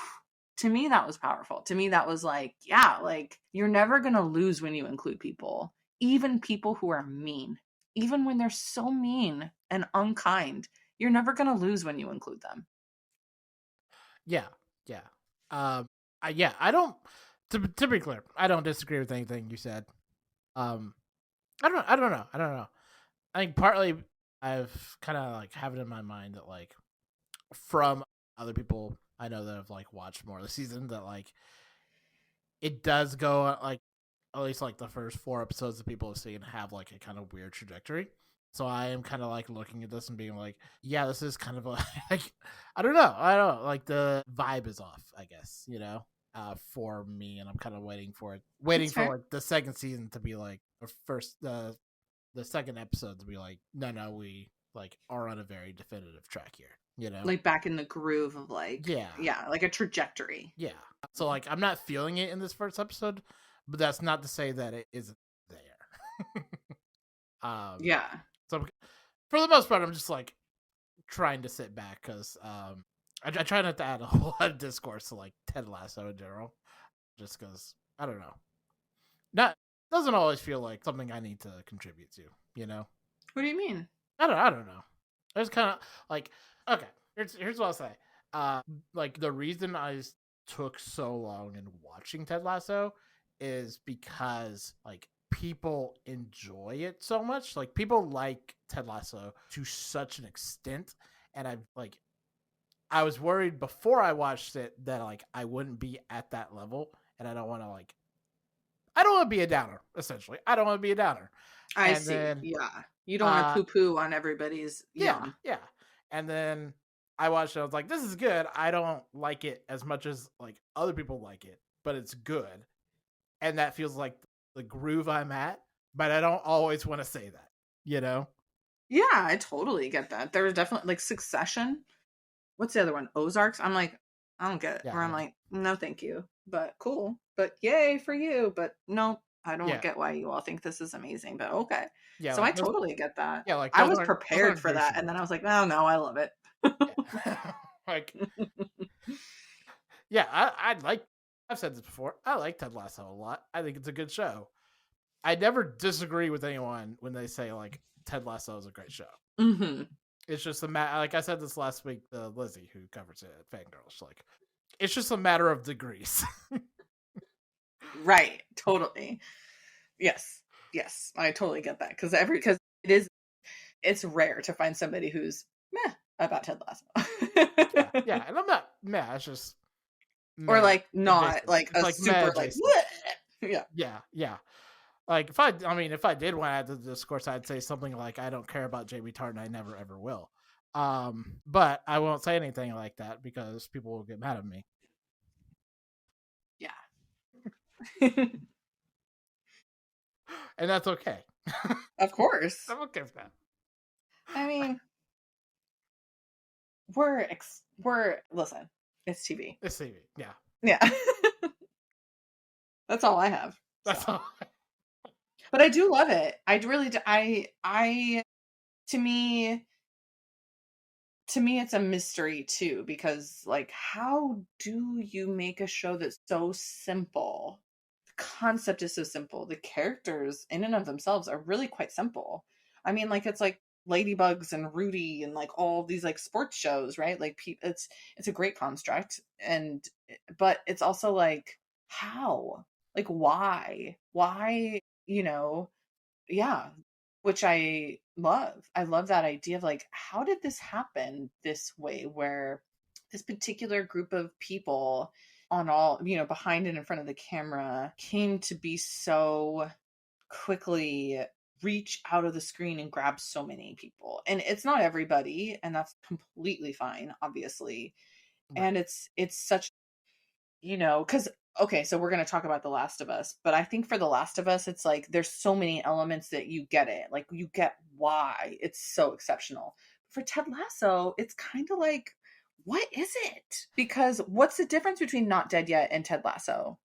To me, that was powerful. To me, that was like, yeah, like you're never going to lose when you include people, even people who are mean, even when they're so mean and unkind. You're never going to lose when you include them. Yeah, yeah. Yeah, I don't. To be clear, I don't disagree with anything you said. I don't know. I think partly I've kind of like have it in my mind that like from other people I know that have like watched more of the season that like it does go like at least like the first 4 episodes that people have seen have like a kind of weird trajectory. So I am kind of like looking at this and being like, yeah, this is kind of a, like, I don't know, like the vibe is off, I guess, for me, and I'm kind of waiting for like the second season to be like, or first the second episode to be like, no, we like are on a very definitive track here, like back in the groove of like, yeah, like a trajectory. Yeah. So like I'm not feeling it in this first episode, but that's not to say that it isn't there. Yeah. So for the most part, I'm just like trying to sit back because I try not to add a whole lot of discourse to like Ted Lasso in general, just because I don't know. Not doesn't always feel like something I need to contribute to. What do you mean? I don't know. It's kind of like, okay. Here's what I'll say. Like the reason I took so long in watching Ted Lasso is because like people enjoy it so much. Like people like Ted Lasso to such an extent, and I was worried before I watched it that like I wouldn't be at that level, and I don't want to be a downer. Essentially, I don't want to be a downer. I see. Yeah, you don't want to poo-poo on everybody's. Yeah. And then I watched it. I was like, this is good. I don't like it as much as like other people like it, but it's good. And that feels like the groove I'm at, but I don't always want to say that, Yeah, I totally get that. There was definitely like Succession. What's the other one? Ozarks. I'm like, I don't get it. Where I'm like, no, thank you. But cool. But yay for you. But no, I don't get why you all think this is amazing. But okay. Yeah. So like, I totally get that. Yeah, like I was prepared for that, and then I was like, oh no, I love it. Like, yeah, I've said this before. I like Ted Lasso a lot. I think it's a good show. I never disagree with anyone when they say like Ted Lasso is a great show. Mm-hmm. It's just like I said this last week, Lizzie who covers it at Fangirls, like it's just a matter of degrees. Right. Totally. Yes. I totally get that because it's rare to find somebody who's meh about Ted Lasso. yeah, and I'm not meh. It's just meh, or like not like a like super like yeah. Like if I did want to add to the discourse, I'd say something like I don't care about Jamie Tartan. I never ever will. But I won't say anything like that because people will get mad at me. Yeah. And that's okay. Of course. I'm okay with that. I mean, listen, it's TV. It's TV. Yeah. Yeah. That's all I have. That's all. But I do love it. I really do. To me, it's a mystery too, because like, how do you make a show that's so simple? The concept is so simple. The characters in and of themselves are really quite simple. I mean, like, it's like Ladybugs and Rudy and like all these like sports shows, right? Like it's a great construct, but it's also like, how? Like, why? Yeah, which I love. I love that idea of like, how did this happen this way, where this particular group of people on all, behind and in front of the camera came to be so quickly reach out of the screen and grab so many people. And it's not everybody, and that's completely fine, obviously. Right. And it's such, because okay, so we're going to talk about The Last of Us, but I think for The Last of Us, it's like there's so many elements that you get it. Like, you get why it's so exceptional. for Ted Lasso, it's kind of like, what is it? Because what's the difference between Not Dead Yet and Ted Lasso?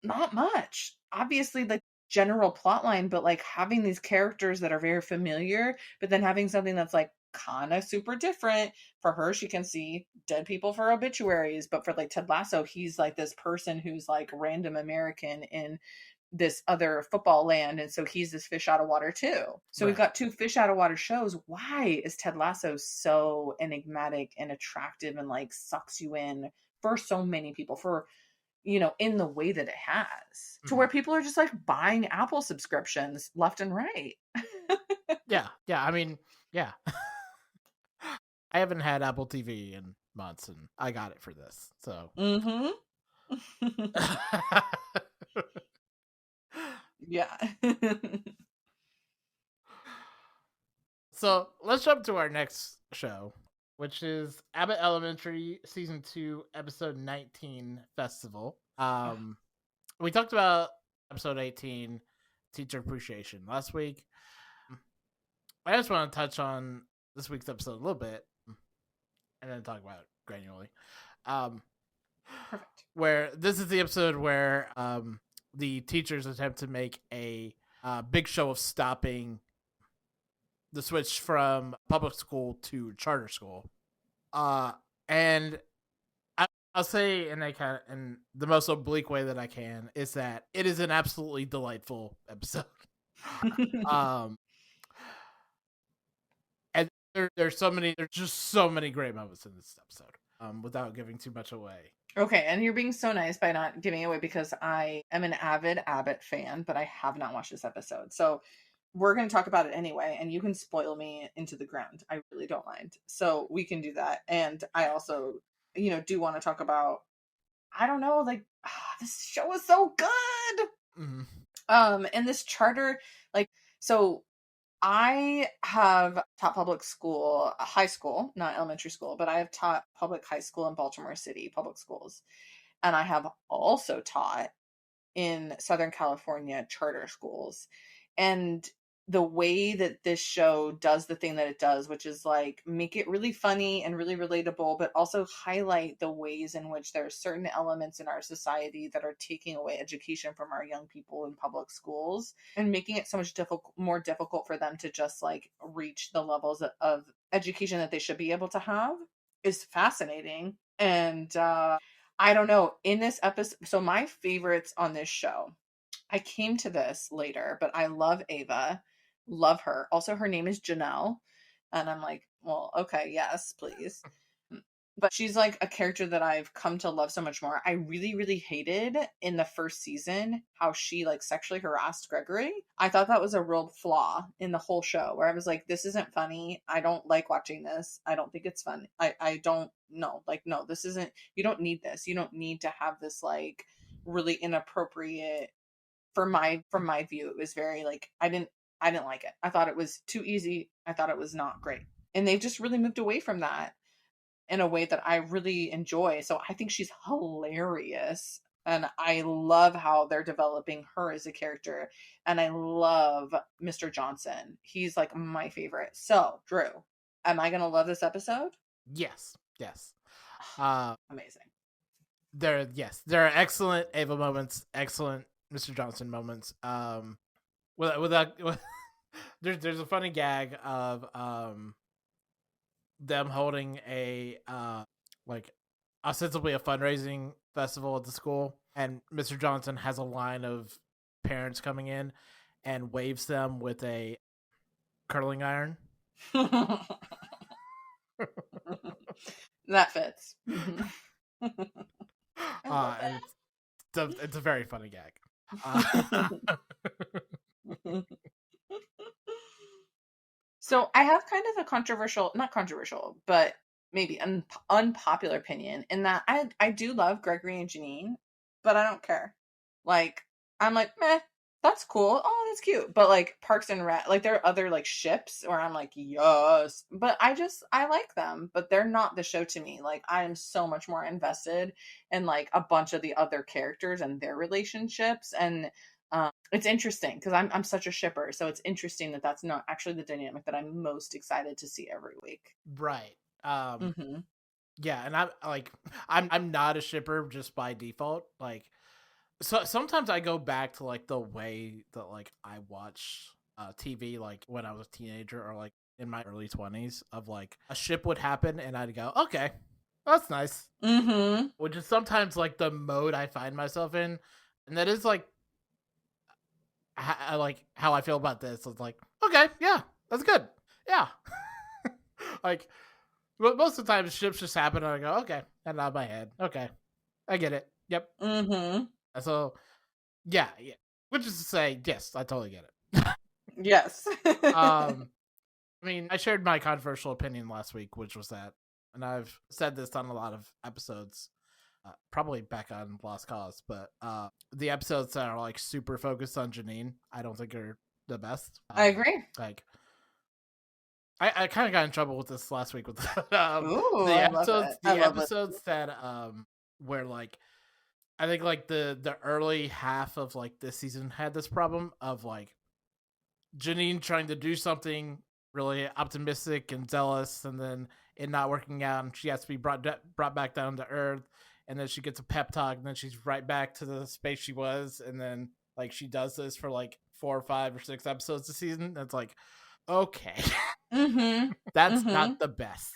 Not much. Obviously, like general plot line, but like having these characters that are very familiar, but then having something that's like kind of super different. For her, she can see dead people for obituaries, but for like Ted Lasso, he's like this person who's like random American in this other football land, and so he's this fish out of water too. So we've Right. got two fish out of water shows. Why is Ted Lasso so enigmatic and attractive and like sucks you in for so many people, for in the way that it has, to where people are just like buying Apple subscriptions left and right. Yeah. I mean, yeah. I haven't had Apple TV in months, and I got it for this. So. Mm-hmm. Yeah. So let's jump to our next show, which is Abbott Elementary Season 2, Episode 19, Festival. We talked about Episode 18, Teacher Appreciation, last week. I just want to touch on this week's episode a little bit, and then talk about it granularly. Perfect. Where this is the episode where the teachers attempt to make a big show of stopping the switch from public school to charter school. And I'll say in the most oblique way that I can is that it is an absolutely delightful episode. And there's just so many great moments in this episode. Without giving too much away. Okay, and you're being so nice by not giving it away, because I am an avid Abbott fan, but I have not watched this episode. So we're going to talk about it anyway, and you can spoil me into the ground. I really don't mind. So we can do that. And I also, do want to talk about, I don't know, like, this show is so good. Mm-hmm. And this charter, like, so I have taught public school, high school, not elementary school, but I have taught public high school in Baltimore City, public schools. And I have also taught in Southern California charter schools. And the way that this show does the thing that it does, which is like make it really funny and really relatable, but also highlight the ways in which there are certain elements in our society that are taking away education from our young people in public schools and making it so much more difficult for them to just like reach the levels of education that they should be able to have, is fascinating. And I don't know, in this episode, so my favorites on this show, I came to this later, but I love Ava. Love her. Also, her name is Janelle. And I'm like, well, okay, yes, please. But she's like a character that I've come to love so much more. I really, really hated in the first season how she like sexually harassed Gregory. I thought that was a real flaw in the whole show, where I was like, this isn't funny. I don't like watching this. I don't think it's fun. I don't know. Like, no, this isn't, you don't need this. You don't need to have this like really inappropriate, from my view. It was very like, I didn't like it. I thought it was too easy. I thought it was not great. And they've just really moved away from that in a way that I really enjoy. So I think she's hilarious. And I love how they're developing her as a character. And I love Mr. Johnson. He's like my favorite. So, Drew, am I going to love this episode? Yes. Amazing. There are excellent Ava moments, excellent Mr. Johnson moments. There's a funny gag of them holding a like ostensibly a fundraising festival at the school, and Mr. Johnson has a line of parents coming in and waves them with a curling iron. That fits. And it's a very funny gag. So I have kind of a not controversial, but maybe unpopular opinion in that I do love Gregory and Janine, but I don't care. Like, I'm like, meh, that's cool. Oh, that's cute. But like Parks and Rec, like there are other like ships where I'm like, yes, but I like them, but they're not the show to me. Like, I am so much more invested in like a bunch of the other characters and their relationships. And It's interesting because I'm such a shipper, so it's interesting that that's not actually the dynamic that I'm most excited to see every week. Right. Mm-hmm. Yeah, and I'm not a shipper just by default. Like, so sometimes I go back to like the way that like I watch TV, like when I was a teenager or like in my early 20s, of like a ship would happen and I'd go, okay, that's nice. Mm-hmm. Which is sometimes like the mode I find myself in, and that is like like how I feel about this. It's like, okay, yeah, that's good, yeah. Like, but most of the time ships just happen and I go, okay, and nod my head, okay, I get it, yep. Mm-hmm. So yeah, yeah. Which is to say, yes, I totally get it. Yes. I mean, I shared my controversial opinion last week, which was that, and I've said this on a lot of episodes, probably back on Lost Cause, but the episodes that are like super focused on Janine, I don't think are the best. I agree. Like, I kind of got in trouble with this last week with Ooh, the I love episodes, it. I love it. that where like I think like the early half of like this season had this problem of like Janine trying to do something really optimistic and zealous, and then it not working out, and she has to be brought back down to Earth, and then she gets a pep talk, and then she's right back to the space she was, and then like she does this for like 4 or 5 or 6 episodes a season. That's like, okay, Mm-hmm. that's Mm-hmm. not the best.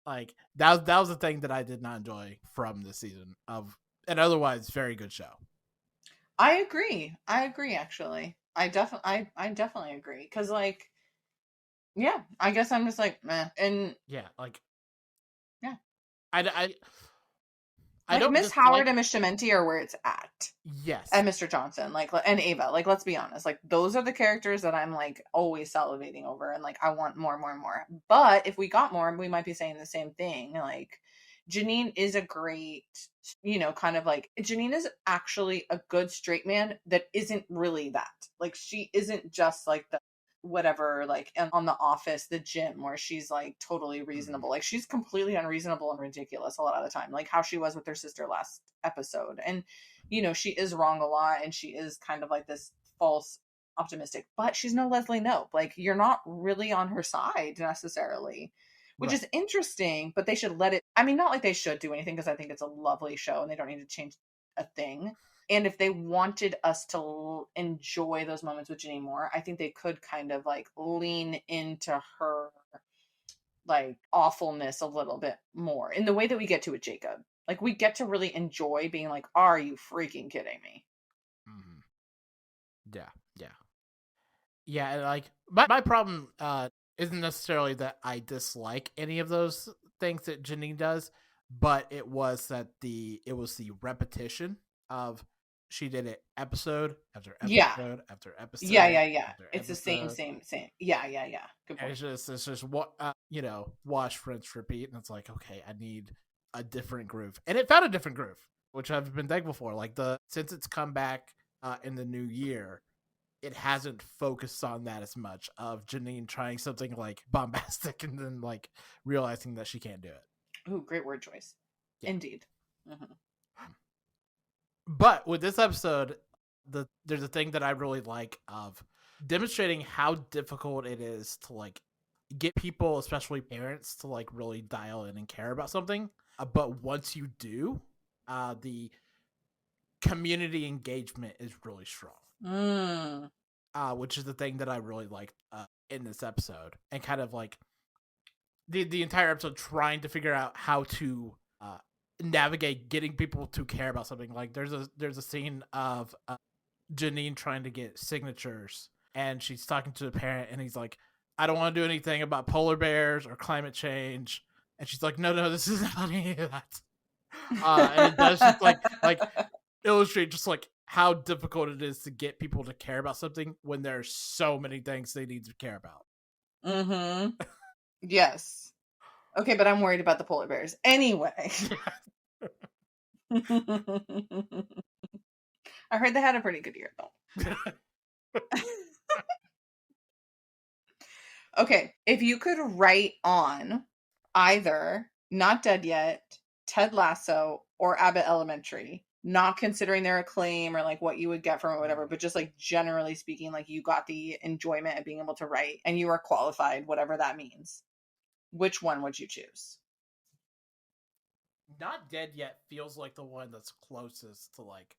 Like that was the thing that I did not enjoy from this season of an otherwise very good show. I agree. I agree. Actually, I definitely agree. Because, like, yeah, I guess I'm just like, meh. And Yeah, like yeah, I like don't Miss Howard dislike. and Miss Chimenti are where it's at. Yes. And Mr. Johnson, like, and Ava, like, let's be honest, like, those are the characters that I'm like always salivating over, and like, I want more, more, and more. But if we got more, we might be saying the same thing. Like, Janine is a great, kind of like, Janine is actually a good straight man that isn't really that. Like, she isn't just like the whatever, like on The Office, the gym, where she's like totally Mhm. reasonable. Like, she's completely unreasonable and ridiculous a lot of the time, like how she was with her sister last episode. And she is wrong a lot, and she is kind of like this false optimistic, but she's no Leslie Knope. Like, you're not really on her side necessarily, which Right. is interesting, but they should let it. I mean, not like they should do anything, because I think it's a lovely show and they don't need to change a thing. And if they wanted us to enjoy those moments with Jenny Moore, I think they could kind of like lean into her like awfulness a little bit more in the way that we get to with Jacob. Like, we get to really enjoy being like, are you freaking kidding me? Mhm. Yeah. Yeah. Yeah. And like my problem isn't necessarily that I dislike any of those things that Janine does, but it was the repetition of she did it episode after Yeah. episode after Yeah, episode yeah, yeah. after It's the same, episode. same, same. Yeah, yeah, yeah. Good And point. it's just what wash, rinse, repeat, and it's like, okay, I need a different groove, and it found a different groove, which I've been thankful for. Like since it's come back in the new year, it hasn't focused on that as much of Janine trying something like bombastic and then like realizing that she can't do it. Ooh, great word choice. Yeah, Indeed. Hmm. but with this episode, there's a thing that I really like of demonstrating how difficult it is to like get people, especially parents, to like really dial in and care about something. But once you do, the community engagement is really strong. Mm. Which is the thing that I really liked in this episode, and kind of like the entire episode trying to figure out how to navigate getting people to care about something. Like there's a scene of Janine trying to get signatures, and she's talking to the parent, and he's like, "I don't want to do anything about polar bears or climate change," and she's like, "No, this isn't about any of that." And it does just like illustrate just like how difficult it is to get people to care about something when there's so many things they need to care about. Mm-hmm. Yes. Okay, but I'm worried about the polar bears. Anyway. I heard they had a pretty good year though. Okay, if you could write on either Not Dead Yet, Ted Lasso, or Abbott Elementary, not considering their acclaim or like what you would get from it or whatever, but just like generally speaking, like you got the enjoyment of being able to write and you are qualified, whatever that means, which one would you choose? Not Dead Yet feels like the one that's closest to like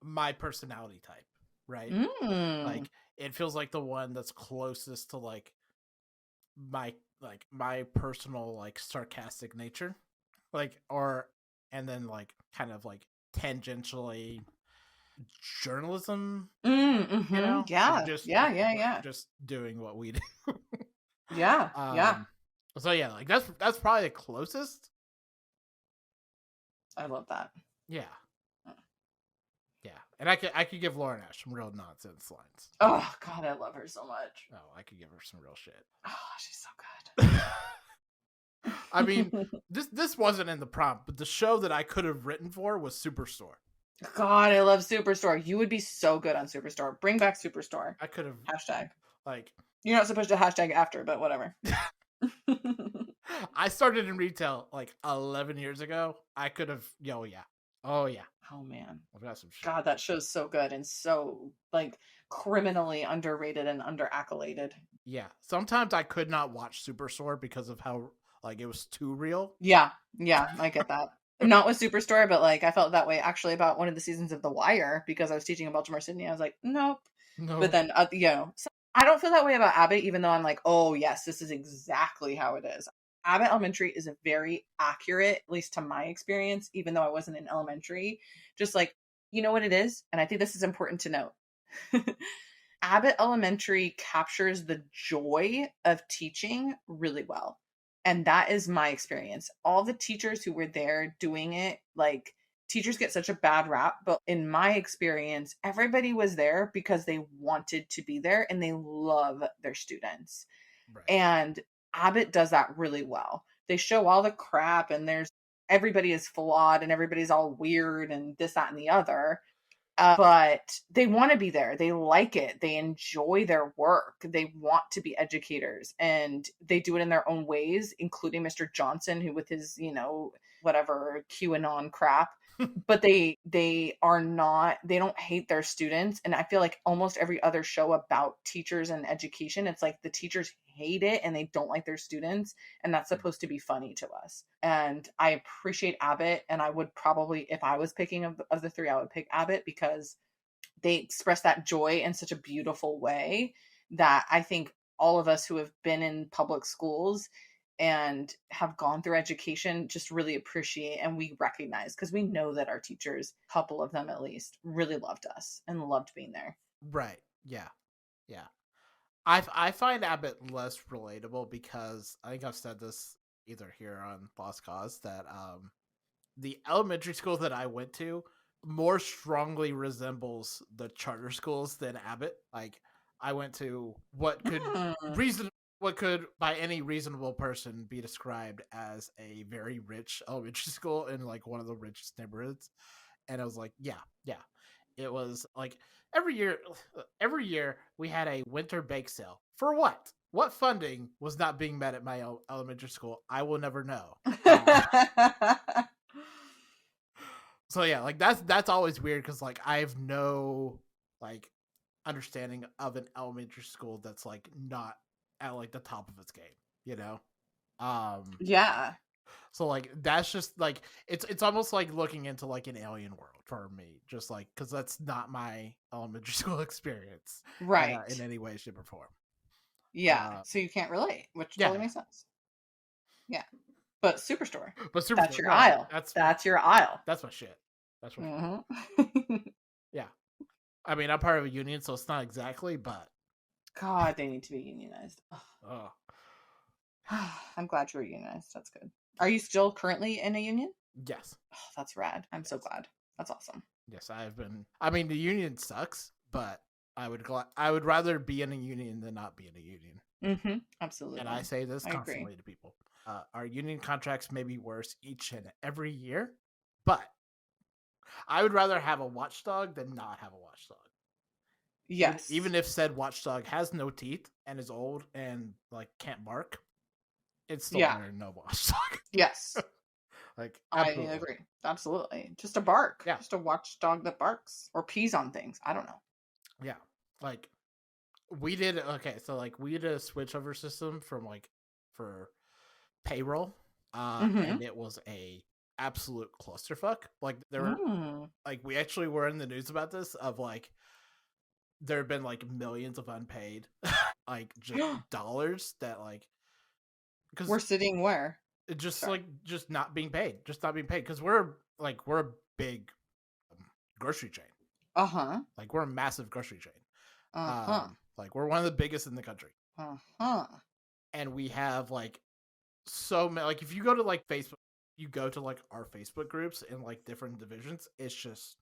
my personality type, right? Like it feels like the one that's closest to like my personal like sarcastic nature, like and then like kind of like tangentially journalism, Mm-hmm. you know, Yeah. just Yeah. just doing what we do. Yeah. So yeah, like that's probably the closest. I love that. Yeah. Yeah, and I could give Lauren Ash some real nonsense lines. Oh God, I love her so much. Oh, I could give her some real shit. Oh, she's so good. I mean, this wasn't in the prompt, but the show that I could have written for was Superstore. God, I love Superstore. You would be so good on Superstore. Bring back Superstore. I could have Hashtag. like You're not supposed to hashtag after, but whatever. I started in retail like 11 years ago. I could have, oh yeah. Oh man, I've got some shit. God, that show's so good and so like criminally underrated and under accoladed. Yeah, sometimes I could not watch Superstore because of how like it was too real. Yeah, I get that. Not with Superstore, but like I felt that way actually about one of the seasons of The Wire because I was teaching in Baltimore, Sydney. I was like, nope. No, But then so I don't feel that way about Abbott, even though I'm like, oh yes, this is exactly how it is. Abbott Elementary is a very accurate, at least to my experience, even though I wasn't in elementary. Just like, you know what it is? And I think this is important to note. Abbott Elementary captures the joy of teaching really well. And that is my experience. All the teachers who were there doing it, like teachers get such a bad rap, but in my experience, everybody was there because they wanted to be there and they love their students. right. And Abbott does that really well. They show all the crap and everybody is flawed and everybody's all weird and this, that, and the other. But they want to be there. They like it. They enjoy their work. They want to be educators and they do it in their own ways, including Mr. Johnson, who with his, whatever QAnon crap, but they don't hate their students. And I feel like almost every other show about teachers and education, it's like the teachers hate it and they don't like their students. And that's supposed to be funny to us. And I appreciate Abbott. And I would probably, if I was picking of the three, I would pick Abbott because they express that joy in such a beautiful way that I think all of us who have been in public schools and have gone through education just really appreciate and we recognize because we know that our teachers, a couple of them at least, really loved us and loved being there. Right. Yeah. I find Abbott less relatable because I think I've said this either here on Lost Cause that the elementary school that I went to more strongly resembles the charter schools than Abbott. Like I went to what could by any reasonable person be described as a very rich elementary school in like one of the richest neighborhoods. And I was like, yeah. It was like every year we had a winter bake sale. For what? What funding was not being met at my elementary school? I will never know. So yeah, like that's always weird because like I have no like understanding of an elementary school that's like not at like the top of its game, Yeah. So like that's just like it's almost like looking into like an alien world for me, just like because that's not my elementary school experience, right? In any way, shape, or form. Yeah, so you can't relate, which totally makes sense. Yeah, but Superstore, that's your aisle. That's your aisle. That's my shit. That's my shit. Yeah, I mean I'm part of a union, so it's not exactly, but God, they need to be unionized. Oh. I'm glad you're unionized. That's good. Are you still currently in a union? Yes. Oh, that's rad. I'm so glad. That's awesome. Yes, I've been. I mean, the union sucks, but I would rather be in a union than not be in a union. Mm-hmm. Absolutely. And I say this constantly to people. Our union contracts may be worse each and every year, but I would rather have a watchdog than not have a watchdog. Yes. Even if said watchdog has no teeth and is old and like can't bark, it's still better than no watchdog. Yes. Like, I absolutely. agree. Absolutely. Just a bark. Yeah. Just a watchdog that barks or pees on things. I don't know. Yeah. Like, we did, okay, so, like, we did a switchover system from, like, for payroll, Mm-hmm. and it was a absolute clusterfuck. Like, there were, Mm. like, we actually were in the news about this, of, like, there have been, like, millions of unpaid, like, just dollars that, like, We're because sitting where? just, Sorry. like, just not being paid, because we're a big grocery chain. Uh-huh. Like, we're a massive grocery chain. Uh-huh. Like, we're one of the biggest in the country. Uh-huh. And we have, like, so many, like, if you go to, like, Facebook, you go to, like, our Facebook groups in, like, different divisions, it's just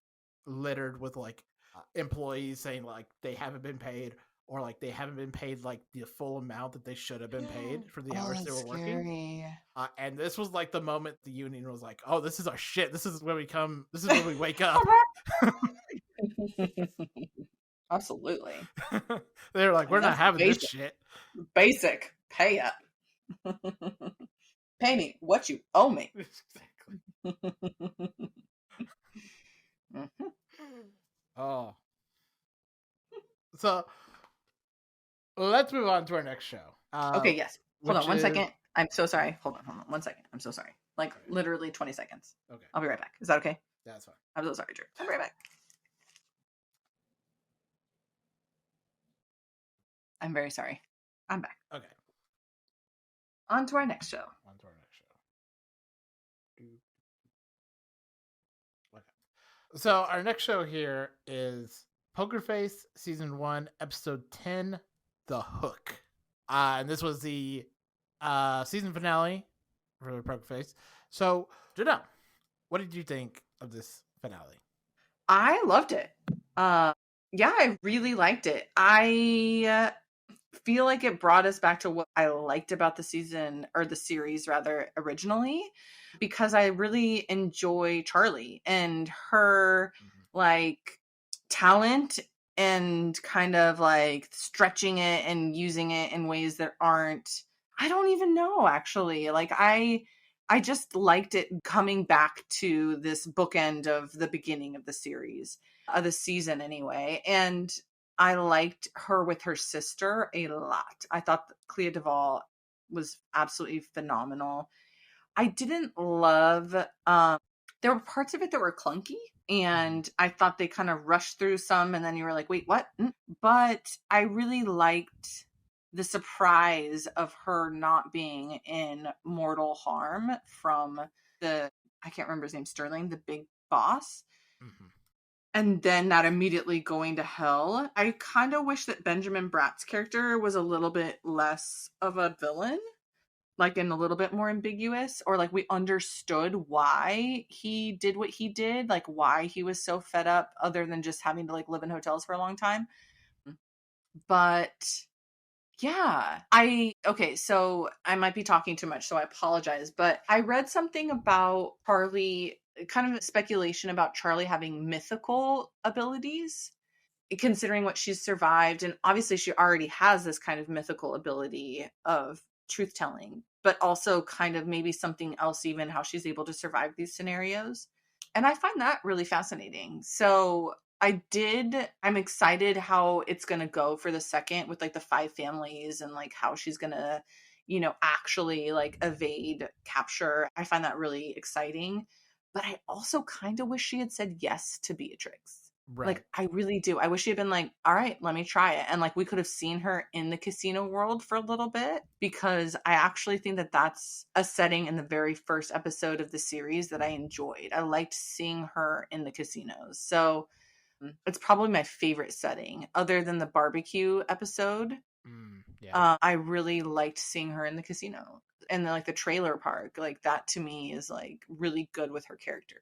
littered with, like, employees saying, like, they haven't been paid, or, like, they haven't been paid, like, the full amount that they should have been paid for the Oh, hours they that's were working. scary. And this was, like, the moment the union was like, oh, this is our shit, this is where we come, this is where we wake up. Absolutely. They're like, I we're mean, not that's having this basic. shit. Basic. Pay up. Pay me what you owe me. Exactly. Mhm. Oh, so let's move on to our next show. Okay, yes. Hold on Which one is second. I'm so sorry. Hold on 1 second. I'm so sorry. Like okay. literally 20 seconds. Okay, I'll be right back. Is that okay? that's fine. I'm so sorry, Drew. I'll be right back. I'm very sorry. I'm back. Okay, On to our next show. on to our next show. Okay, so our next show here is Poker Face Season 1, Episode 10, The Hook. And this was the season finale for Poker Face. So, Janelle, what did you think of this finale? I loved it. Yeah, I really liked it. I feel like it brought us back to what I liked about the season, or the series rather, originally, because I really enjoy Charlie and her like talent, and kind of like stretching it and using it in ways that aren't, I don't even know actually. Like I just liked it coming back to this bookend of the beginning of the series, of the season anyway. And I liked her with her sister a lot. I thought that Clea Duvall was absolutely phenomenal. I didn't love, there were parts of it that were clunky, and I thought they kind of rushed through some, and then you were like, wait, what? But I really liked the surprise of her not being in mortal harm from the, I can't remember his name, Sterling, the big boss. Mm-hmm. And then that immediately going to hell. I kind of wish that Benjamin Bratt's character was a little bit less of a villain, like, and a little bit more ambiguous, or like we understood why he did what he did, like why he was so fed up, other than just having to like live in hotels for a long time. But yeah, okay, so I might be talking too much, so I apologize, but I read something about Charlie, kind of speculation about Charlie having mythical abilities, considering what she's survived. And obviously, she already has this kind of mythical ability of truth telling, but also kind of maybe something else, even how she's able to survive these scenarios. And I find that really fascinating. So I'm excited how it's going to go for the second, with like the 5 families, and like how she's going to, actually like evade capture. I find that really exciting. But I also kind of wish she had said yes to Beatrix. Right. Like, I really do. I wish she had been like, all right, let me try it. And like, we could have seen her in the casino world for a little bit, because I actually think that that's a setting in the very first episode of the series that I enjoyed. I liked seeing her in the casinos. So it's probably my favorite setting, other than the barbecue episode. Yeah. I really liked seeing her in the casino, and then like the trailer park. Like, that to me is like really good with her character.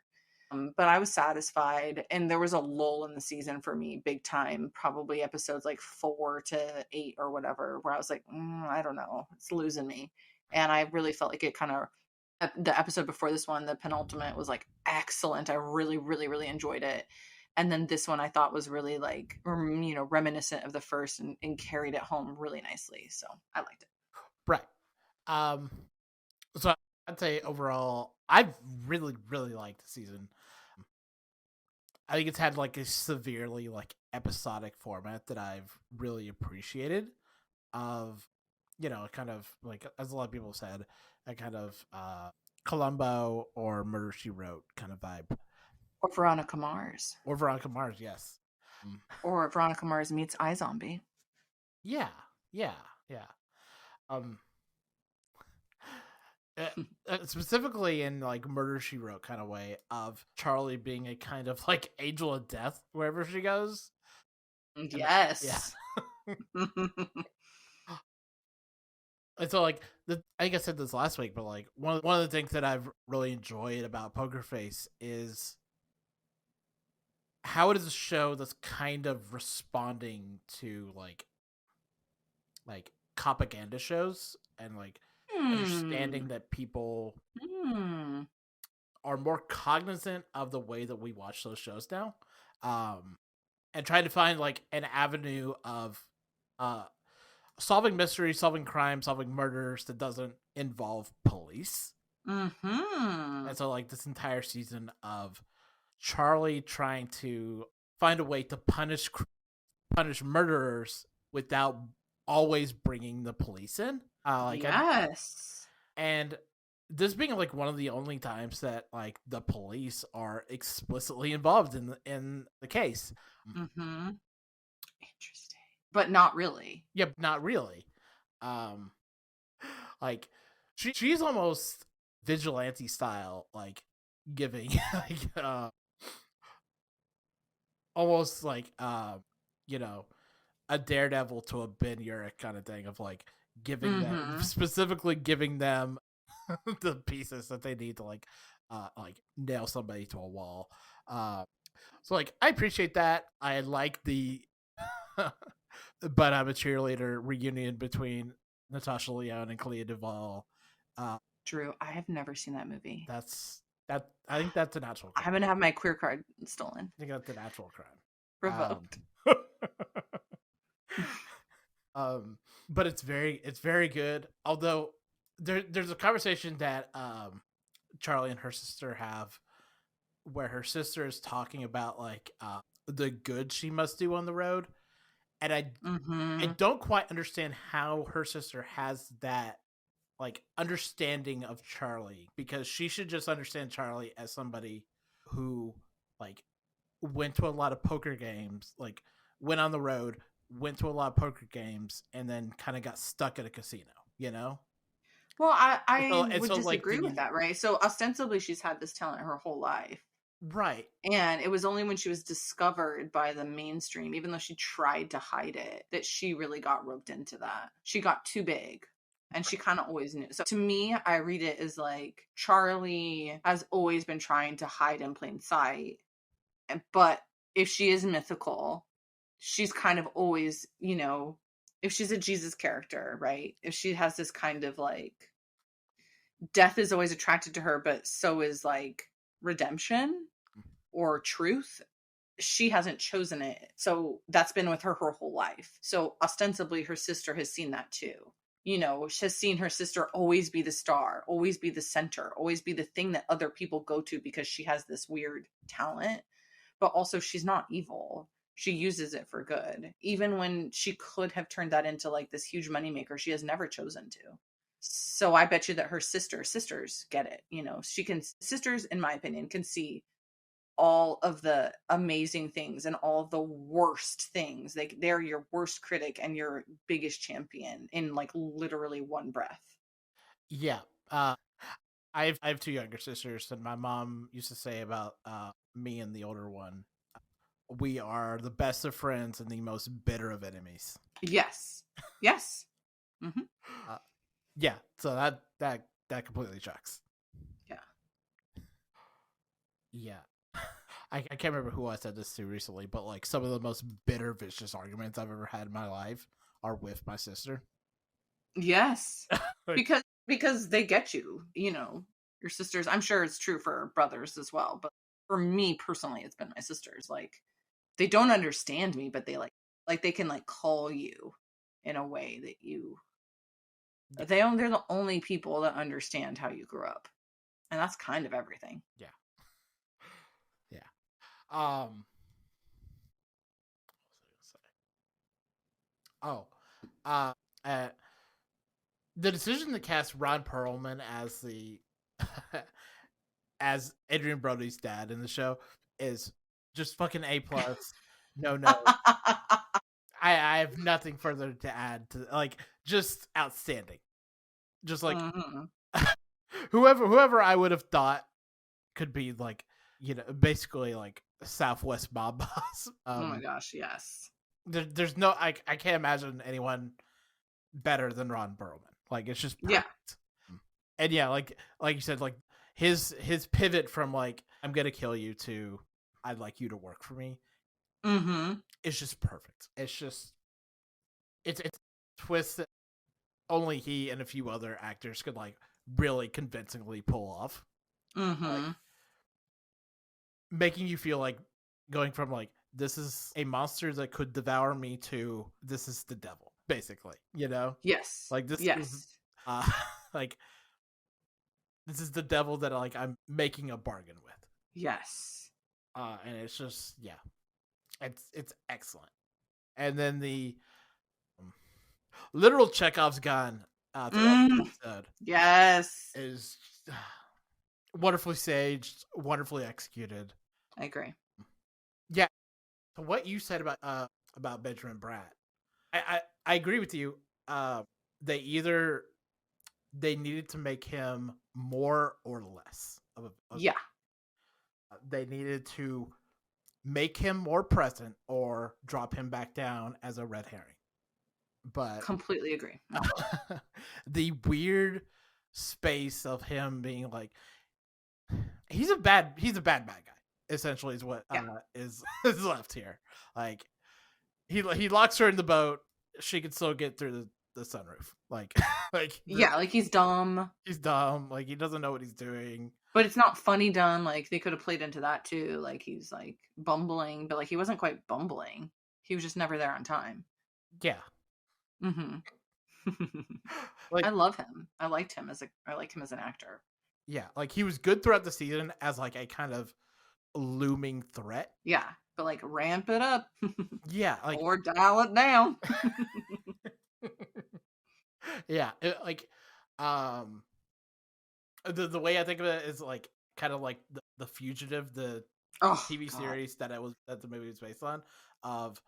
But I was satisfied, and there was a lull in the season for me, big time. Probably episodes like 4 to 8 or whatever, where I was like, I don't know, it's losing me. And I really felt like it kind of, the episode before this one, the penultimate, was like excellent. I really, really, really enjoyed it. And then this one I thought was really like, reminiscent of the first, and carried it home really nicely. So I liked it. Right. So I'd say overall, I've really, really liked the season. I think it's had like a severely like episodic format that I've really appreciated. Of, kind of like as a lot of people said, a kind of Columbo or Murder She Wrote kind of vibe, Or Veronica Mars. or Veronica Mars. Yes. Mm. Or Veronica Mars meets iZombie. Yeah, yeah, yeah. Um, specifically in like Murder She Wrote kind of way of Charlie being a kind of like angel of death wherever she goes. And, yeah. Yes. And so like I think I said this last week, but like one of the things that I've really enjoyed about Poker Face is how it is a show that's kind of responding to like propaganda shows and like understanding that people are more cognizant of the way that we watch those shows now, and trying to find like an avenue of solving mysteries, solving crimes, solving murders that doesn't involve police. Mm-hmm. And so like this entire season of Charlie trying to find a way to punish murderers without always bringing the police in. Yes. And this being like one of the only times that like the police are explicitly involved in the case. Mm-hmm. Interesting, but not really. Yep, not really. Like she's almost vigilante style, like giving like almost like a daredevil to a Ben Urich kind of thing of like giving them specifically giving them the pieces that they need to like nail somebody to a wall. So like I appreciate that. I like the but I'm a cheerleader reunion between Natasha Lyonne and Clea Duvall. Drew, I have never seen that movie. I think that's a natural crime. I'm gonna have my queer card stolen. I think that's a natural crime. Revoked. But it's very good. Although there's a conversation that Charlie and her sister have where her sister is talking about like the good she must do on the road. And I don't quite understand how her sister has that like understanding of Charlie, because she should just understand Charlie as somebody who like went to a lot of poker games, like went on the road, went to a lot of poker games, and then kind of got stuck at a casino, you know? Well, I would so, disagree like, with that, right? So ostensibly she's had this talent her whole life. Right. And it was only when she was discovered by the mainstream, even though she tried to hide it, that she really got roped into that. She got too big. And she kind of always knew. So to me, I read it as like Charlie has always been trying to hide in plain sight. But if she is mythical, she's kind of always, if she's a Jesus character, right? If she has this kind of like death is always attracted to her, but so is like redemption or truth. She hasn't chosen it. So that's been with her whole life. So ostensibly her sister has seen that too. She has seen her sister always be the star, always be the center, always be the thing that other people go to because she has this weird talent. But also she's not evil. She uses it for good. Even when she could have turned that into like this huge moneymaker, she has never chosen to. So I bet you that her sisters get it. Sisters, in my opinion, can see all of the amazing things and all of the worst things. They're your worst critic and your biggest champion in like literally one breath. Yeah. I have two younger sisters, and my mom used to say about me and the older one, we are the best of friends and the most bitter of enemies. Yes. Yes. Yeah. So that completely tracks. Yeah. Yeah. I can't remember who I said this to recently, but like some of the most bitter, vicious arguments I've ever had in my life are with my sister. Yes. because they get you, your sisters. I'm sure it's true for brothers as well, but for me personally, it's been my sisters. Like they don't understand me, but they like they can like call you in a way that you They're the only people that understand how you grew up, and that's kind of everything. Yeah. Yeah. What was I gonna say? Uh, the decision to cast Ron Perlman as the as Adrian Brody's dad in the show is just fucking A plus. No, no. I have nothing further to add to, like, just outstanding. Just like Mhm. whoever I would have thought could be, like, basically like Southwest mob boss. Oh my gosh, yes. There's no, I can't imagine anyone better than Ron Perlman. Like, it's just Yeah. perfect. And yeah, like you said, like his pivot from like I'm gonna kill you to I'd like you to work for me. It's just perfect. It's a twist that only he and a few other actors could like really convincingly pull off. Like, making you feel like going from like this is a monster that could devour me to this is the devil, basically. Yes. Like this is like this is the devil that like I'm making a bargain with. Yes. And it's just it's excellent. And then the literal Chekhov's gun throughout the episode Yes. is wonderfully staged, wonderfully executed. I agree. Yeah. What you said about Benjamin Bratt, I agree with you. They needed to make him more or less of yeah. They needed to make him more present or drop him back down as a red herring. But completely agree. The weird space of him being like he's a bad guy, essentially, is what is left here. Like he locks her in the boat, she can still get through the sunroof. Like like he's dumb. He's dumb. Like he doesn't know what he's doing. But it's not funny done. Like they could have played into that too. Like he's like bumbling, but like he wasn't quite bumbling. He was just never there on time. Yeah. Like, I love him. I like him as an actor. Yeah, like he was good throughout the season as like a kind of looming threat. Yeah, but like ramp it up. Yeah, like or dial it down. Yeah, the way I think of it is like kind of like the Fugitive, the TV series that the movie was based on, of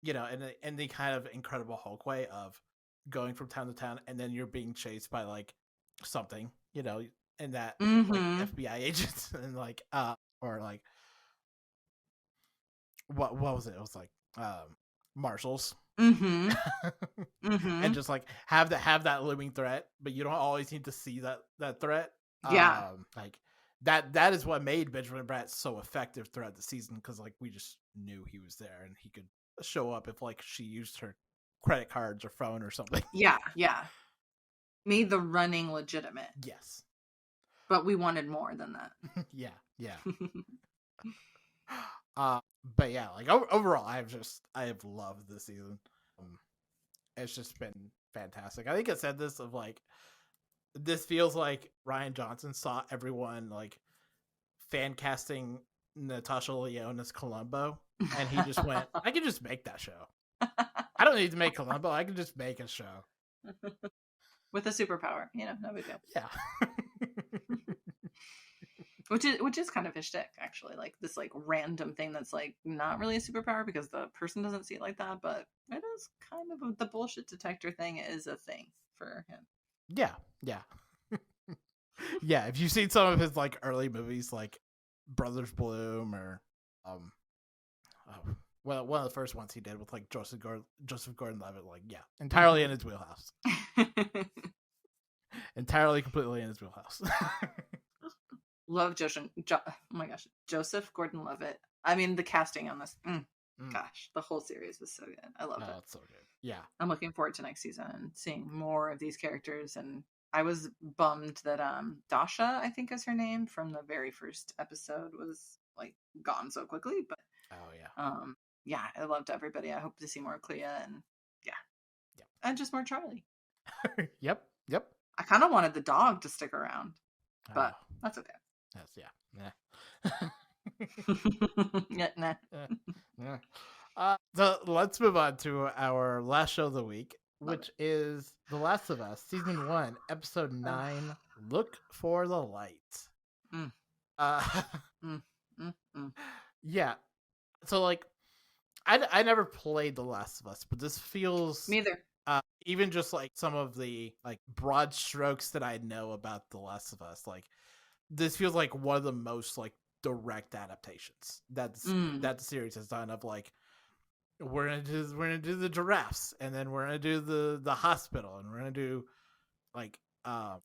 and the kind of Incredible Hulk way of going from town to town and then you're being chased by like something, and that like FBI agents and like or like what was it? It was like marshals. And just like have that looming threat, but you don't always need to see that threat. Yeah. Like that is what made Benjamin Bratt so effective throughout the season, because like we just knew he was there and he could show up if like she used her credit cards or phone or something. Yeah. Made the running legitimate. Yes. But we wanted more than that. Yeah. But yeah, like overall, I have loved this season. It's just been fantastic. I think I said this of like, this feels like Rian Johnson saw everyone like fan casting Natasha Lyonne as Columbo, and he just went, I can just make that show. I don't need to make Columbo. I can just make a show with a superpower. No big deal. Yeah. Which is kind of his shtick, actually. Like this like random thing that's like not really a superpower because the person doesn't see it like that, but it is kind of the bullshit detector thing is a thing for him. Yeah. Yeah, if you've seen some of his like early movies like Brothers Bloom or well, one of the first ones he did with like Joseph Gordon-Levitt, like entirely in his wheelhouse. Entirely completely in his wheelhouse. Love oh my gosh, Joseph Gordon-Levitt. I mean, the casting on this, gosh, the whole series was so good. I loved it. It's so good. Yeah, I'm looking forward to next season and seeing more of these characters. And I was bummed that Dasha, I think is her name, from the very first episode was like gone so quickly. But yeah, I loved everybody. I hope to see more Clea and and just more Charlie. Yep. Yep. I kind of wanted the dog to stick around, but that's okay. That's Yeah, nah. So let's move on to our last show of the week, which is The Last of Us, season 1, episode 9. Look for the light. Mm. Yeah. So like, I never played The Last of Us, but this feels Me either. Even just like some of the like broad strokes that I know about The Last of Us, like this feels like one of the most like direct adaptations that the series has done. Of like, we're gonna do the giraffes, and then we're gonna do the hospital, and we're gonna do like the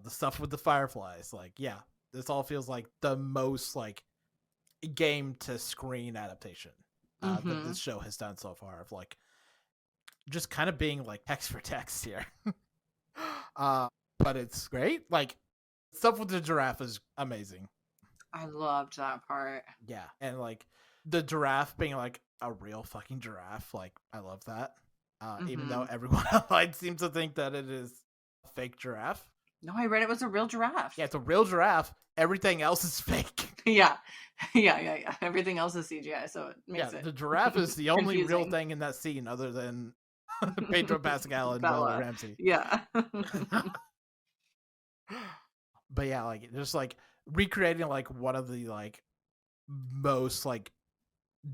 stuff with the fireflies. Like, yeah, this all feels like the most like game to screen adaptation that this show has done so far, of like just kind of being like text for text here. But it's great. Like, stuff with the giraffe is amazing. I loved that part. Yeah, and like the giraffe being like a real fucking giraffe, like I love that. Even though everyone online seems to think that it is a fake giraffe. No, I read it was a real giraffe. Yeah, it's a real giraffe. Everything else is fake. Yeah. Everything else is CGI, so it makes it. The giraffe is the only confusing. real thing in that scene, other than Pedro Pascal and Bella Ramsey. Yeah. But yeah, like just like recreating like one of the like most like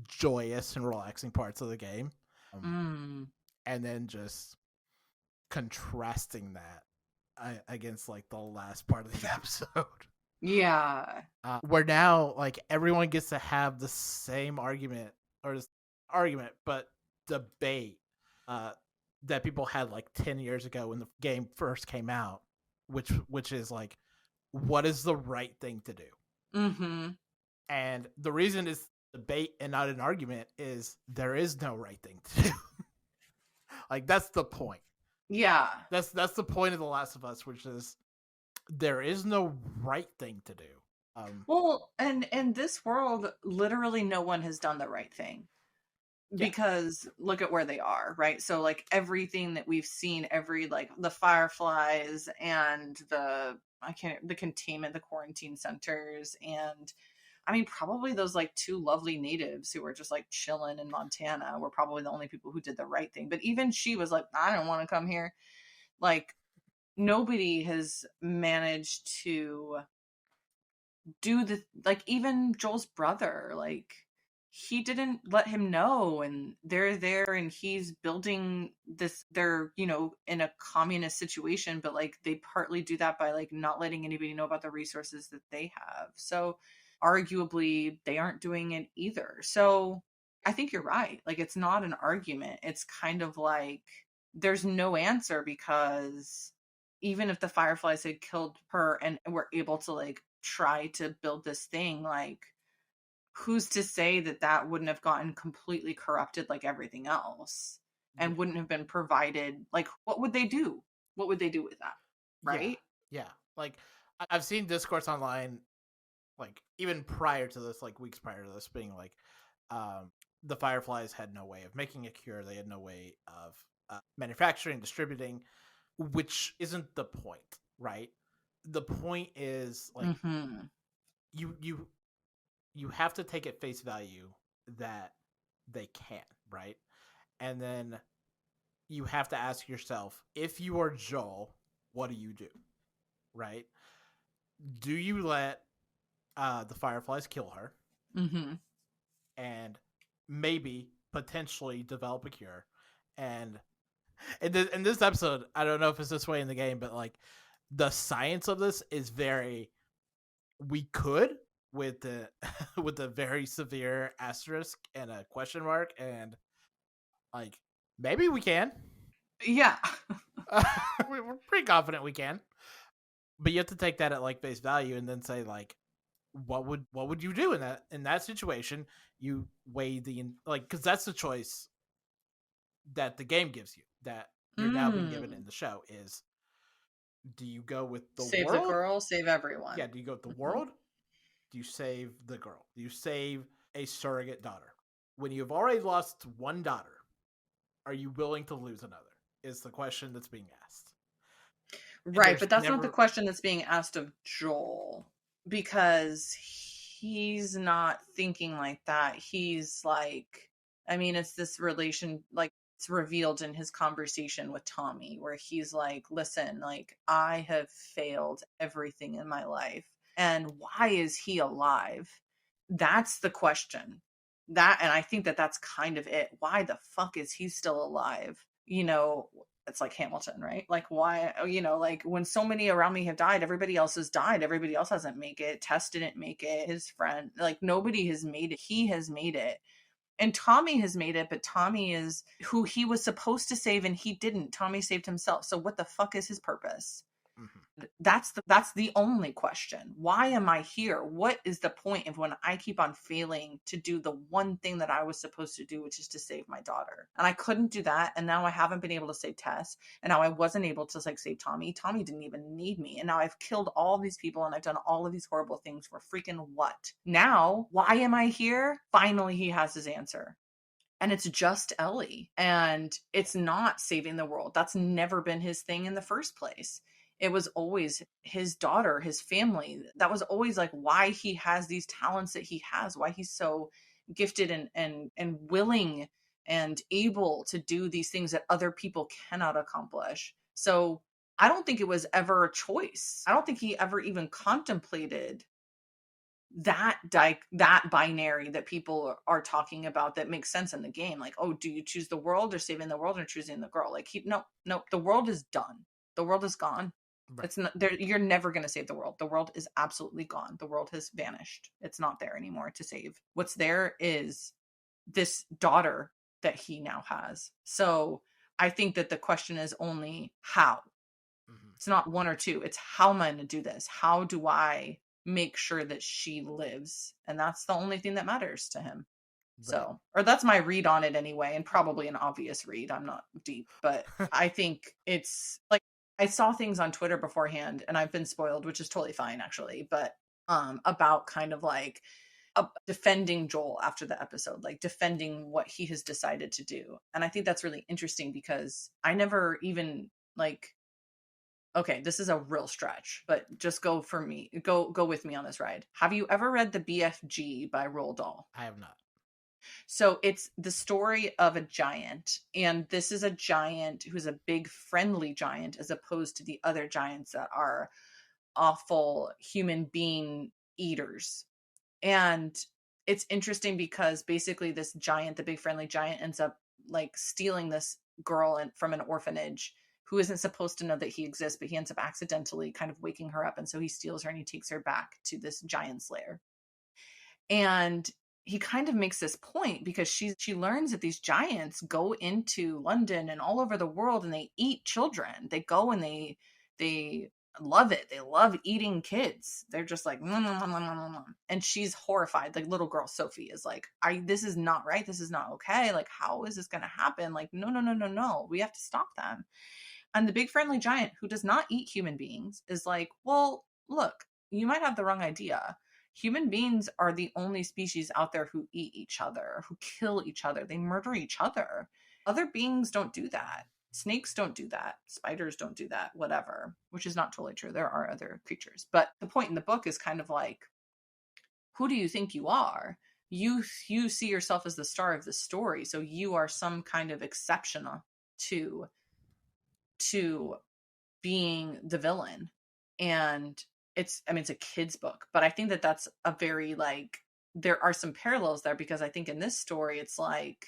joyous and relaxing parts of the game, and then just contrasting that against like the last part of the episode. Yeah. Where now like everyone gets to have the same argument, but debate that people had like 10 years ago when the game first came out, which is like, what is the right thing to do? And the reason it's debate and not an argument is there is no right thing to do. Like, that's the point. Yeah. That's the point of The Last of Us, which is there is no right thing to do. Well, and in this world, literally no one has done the right thing. Because look at where they are, right? So like everything that we've seen, every like the fireflies and the containment, the quarantine centers, and I mean probably those like 2 lovely natives who were just like chilling in Montana were probably the only people who did the right thing. But even she was like, I don't want to come here. Like, nobody has managed to do the, like, even Joel's brother, like he didn't let him know, and they're there and he's building this, they're in a communist situation, but like they partly do that by like not letting anybody know about the resources that they have. So arguably they aren't doing it either. So I think you're right. Like, it's not an argument. It's kind of like there's no answer, because even if the fireflies had killed her and were able to like try to build this thing, like who's to say that that wouldn't have gotten completely corrupted like everything else and wouldn't have been provided? Like, what would they do? What would they do with that? Right? Yeah. Like, I've seen discourse online, like even prior to this, like weeks prior to this, being like, the fireflies had no way of making a cure. They had no way of manufacturing, distributing, which isn't the point, right? The point is like, you have to take at face value that they can, right? And then you have to ask yourself, if you are Joel, what do you do, right? Do you let the fireflies kill her, and maybe potentially develop a cure? And in this episode, I don't know if it's this way in the game, but like the science of this is very, we could, with the with a very severe asterisk and a question mark, and like maybe we can. Yeah. We're pretty confident we can, but you have to take that at like face value and then say like, what would you do in that situation? You weigh the, like, because that's the choice that the game gives you, that you're now being given in the show, is, do you go with the save world? The girl, save everyone? Yeah, do you go with the world? Do you save the girl? Do you save a surrogate daughter? When you've already lost one daughter, are you willing to lose another? Is the question that's being asked. Right, there's but that's not the never. question that's being asked of Joel, because he's not thinking like that. He's like, I mean, it's this relation, like it's revealed in his conversation with Tommy, where he's like, listen, like I have failed everything in my life. And why is he alive? That's the question. That, and I think that that's kind of it. Why the fuck is he still alive? You know, it's like Hamilton, right? Like why, you know, like when so many around me have died, everybody else has died. Everybody else hasn't make it. Tess didn't make it. His friend, like nobody has made it. He has made it. And Tommy has made it, but Tommy is who he was supposed to save and he didn't. Tommy saved himself. So what the fuck is his purpose? Mhm. That's the only question. Why am I here? What is the point of when I keep on failing to do the one thing that I was supposed to do, which is to save my daughter? And I couldn't do that, and now I haven't been able to save Tess, and now I wasn't able to like save Tommy. Tommy didn't even need me, and now I've killed all these people and I've done all of these horrible things for freaking what? Now, why am I here? Finally, he has his answer. And it's just Ellie. And it's not saving the world. That's never been his thing in the first place. It was always his daughter, his family. That was always like why he has these talents that he has, why he's so gifted and willing and able to do these things that other people cannot accomplish. So I don't think it was ever a choice. I don't think he ever even contemplated that binary that people are talking about that makes sense in the game. Like, oh, do you choose the world or saving the world or choosing the girl? Like, no, the world is done. The world is gone. Right. It's not there. You're never going to save the world. The world is absolutely gone. The world has vanished. It's not there anymore to save. What's there is this daughter that he now has. So I think that the question is only how. Mhm. It's not one or two. It's how am I going to do this? How do I make sure that she lives? And that's the only thing that matters to him. Right. So, or that's my read on it anyway, and probably an obvious read. I'm not deep, but I think it's like I saw things on Twitter beforehand and I've been spoiled, which is totally fine actually, but about kind of like defending Joel after the episode, like defending what he has decided to do. And I think that's really interesting because I never even like okay, this is a real stretch, but just go for me. Go with me on this ride. Have you ever read the BFG by Roald Dahl? I have not. So it's the story of a giant, and this is a giant who's a big friendly giant as opposed to the other giants that are awful human being eaters. And it's interesting because basically this giant, the big friendly giant, ends up like stealing this girl from an orphanage who isn't supposed to know that he exists, but he ends up accidentally kind of waking her up. And so he steals her and he takes her back to this giant's lair. And he kind of makes this point because she learns that these giants go into London and all over the world and they eat children. They go and they love it. They love eating kids. They're just like nom, nom, nom, nom, nom, nom. And she's horrified. Like little girl Sophie is like, this is not right. This is not okay. Like how is this going to happen? Like no, no, no, no, no. We have to stop them. And the big friendly giant who does not eat human beings is like, well, look, you might have the wrong idea. Human beings are the only species out there who eat each other, who kill each other. They murder each other. Other beings don't do that. Snakes don't do that. Spiders don't do that, whatever, which is not totally true. There are other creatures. But the point in the book is kind of like, who do you think you are? You see yourself as the star of the story. So you are some kind of exception to being the villain. And it's a kid's book, but I think that that's a very like there are some parallels there because I think in this story it's like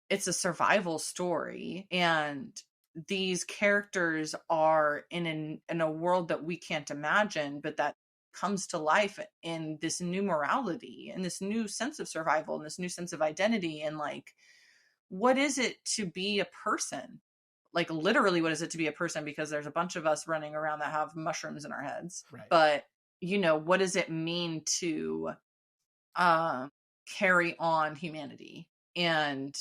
it's a survival story and these characters are in a world that we can't imagine, but that comes to life in this new morality and this new sense of survival and this new sense of identity and like what is it to be a person? Like literally what is it to be a person, because there's a bunch of us running around that have mushrooms in our heads. Right. But what does it mean to carry on humanity, and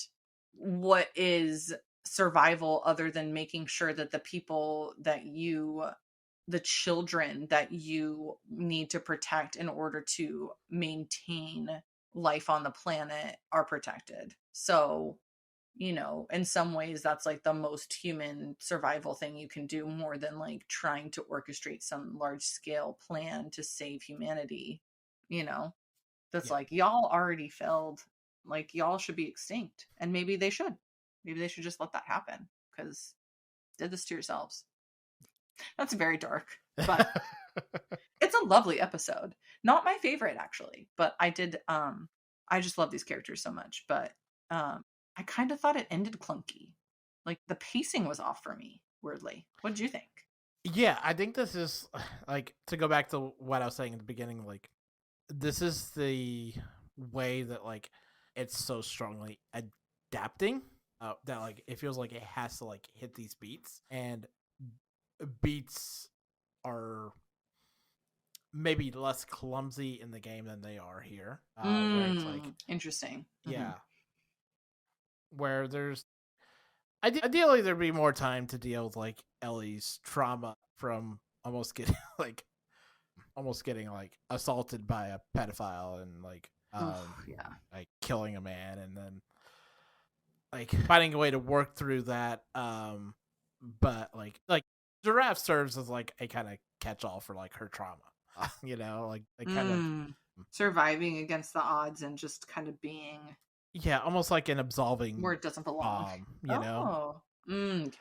what is survival other than making sure that the people that the children that you need to protect in order to maintain life on the planet are protected. So you know, in some ways that's like the most human survival thing you can do, more than like trying to orchestrate some large scale plan to save humanity, you know. That's Yeah. like, y'all already failed, like y'all should be extinct. And maybe they should, just let that happen, because did this to yourselves. That's very dark, but it's a lovely episode. Not my favorite actually, but I just love these characters so much. But I kind of thought it ended clunky. Like the pacing was off for me, weirdly. What did you think? Yeah, I think this is like, to go back to what I was saying at the beginning, like this is the way that like it's so strongly adapting that like it feels like it has to like hit these beats, and beats are maybe less clumsy in the game than they are here, where it's like, Interesting. yeah, where there's ideally there'd be more time to deal with like Ellie's trauma from almost getting like assaulted by a pedophile, and like Yeah. like killing a man, and then like finding a way to work through that. But like Giraffe serves as like a kind of catch all for like her trauma. You know, like they kind of surviving against the odds and just kind of being, yeah, almost like an absolving where it doesn't belong. you know.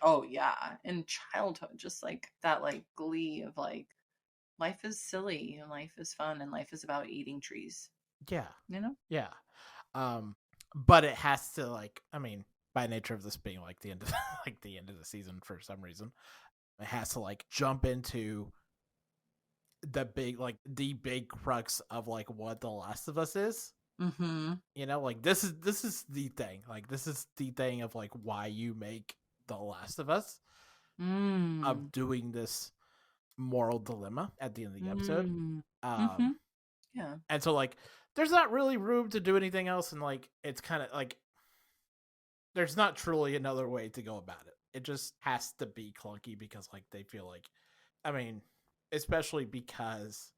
Oh yeah. In childhood, just like that, like glee of like, life is silly and life is fun and life is about eating trees. Yeah. You know? Yeah. But it has to, like, I mean, by nature of this being like the end of like the end of the season for some reason, it has to like jump into the big crux of like what The Last of Us is. You know, like this is the thing. Like this is the thing of like why you make The Last of Us, of doing this moral dilemma at the end of the episode. Yeah. And so like there's not really room to do anything else, and like it's kind of like there's not truly another way to go about it. It just has to be clunky because like they feel like, I mean, especially because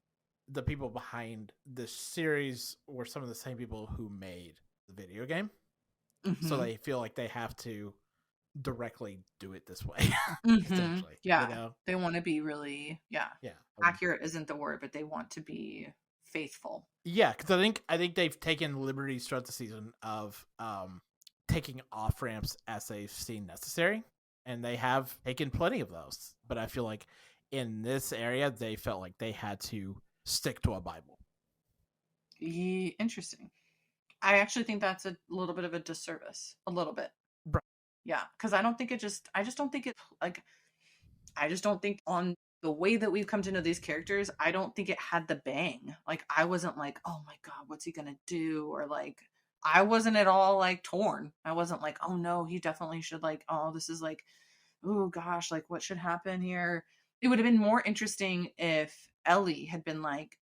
the people behind this series were some of the same people who made the video game. So they feel like they have to directly do it this way. Essentially. Yeah. You know? They want to be really, yeah. Accurate isn't the word, but they want to be faithful. Yeah, because I think they've taken liberties throughout the season of taking off ramps as they've seen necessary, and they have taken plenty of those. But I feel like in this area, they felt like they had to stick to a Bible. Interesting. I actually think that's a little bit of a disservice. A little bit. Right. Yeah, because I just don't think it, like, I just don't think on the way that we've come to know these characters, I don't think it had the bang. Like, I wasn't like, oh my God, what's he gonna do? Or like, I wasn't at all like torn. I wasn't like, oh no, he definitely should, like, oh, this is like, oh gosh, like what should happen here? It would have been more interesting if Ellie had been like,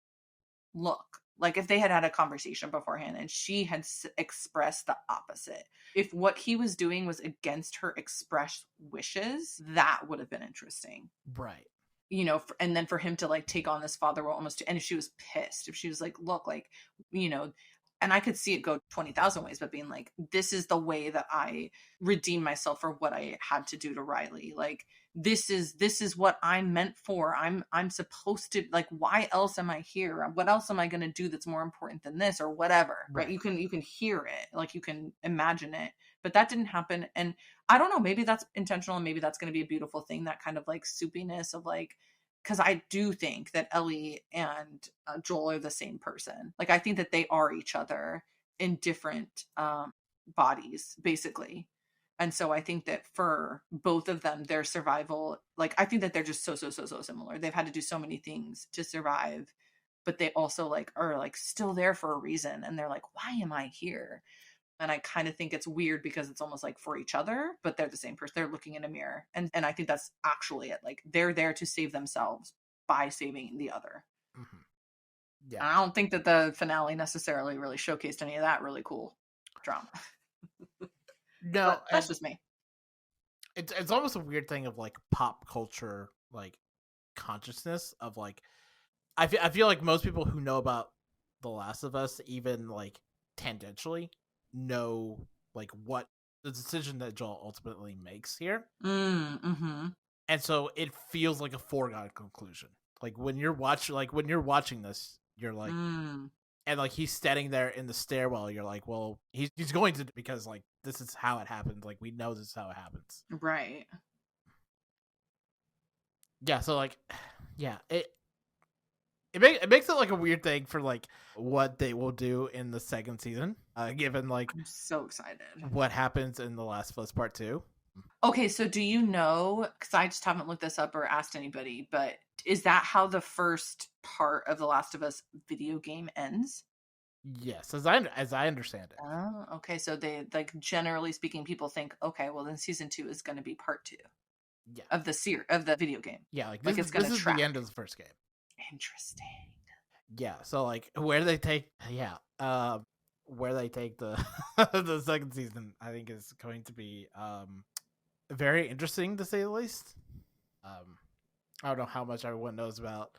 look, like if they had had a conversation beforehand and she had expressed the opposite. If what he was doing was against her expressed wishes, that would have been interesting. Right. You know, and then for him to like take on this father role almost, and if she was pissed, if she was like, look, like, you know, and I could see it go 20,000 ways, but being like, this is the way that I redeem myself for what I had to do to Riley. Like, this is what I'm meant for. I'm supposed to, like, why else am I here? What else am I going to do that's more important than this, or whatever? Right. You can hear it, like you can imagine it, but that didn't happen. And I don't know, maybe that's intentional and maybe that's going to be a beautiful thing, that kind of like soupiness of like, because I do think that Ellie and Joel are the same person. Like, I think that they are each other in different bodies, basically. And so I think that for both of them, their survival, like, I think that they're just so similar. They've had to do so many things to survive, but they also like are like still there for a reason. And they're like, why am I here? And I kind of think it's weird because it's almost like for each other, but they're the same person. They're looking in a mirror. And I think that's actually it. Like, they're there to save themselves by saving the other. Yeah. And I don't think that the finale necessarily really showcased any of that really cool drama. No, but that's just me. It's almost a weird thing of like pop culture, like consciousness of like, I feel like most people who know about The Last of Us, even like tangentially, know like what the decision that Joel ultimately makes here. Mm-hmm. And so it feels like a foregone conclusion. Like when you're watching this, you're like, and like he's standing there in the stairwell. You're like, well, he's going to, because like this is how it happens. Like we know this is how it happens. Right. Yeah. So like, yeah, it makes it like a weird thing for like what they will do in the second season, given like I'm so excited what happens in The Last of Us Part 2. Okay, so do you know, because I just haven't looked this up or asked anybody, but is that how the first part of The Last of Us video game ends? Yes, as I understand it. Oh, okay. So they, like, generally speaking, people think, okay, well then season 2 is going to be part 2 Yeah. of the video game. Yeah, like Like, this it's going to is track. the end of the first game. Interesting. Yeah, so like where they take where they take the the second season, I think is going to be very interesting to say the least. I don't know how much everyone knows about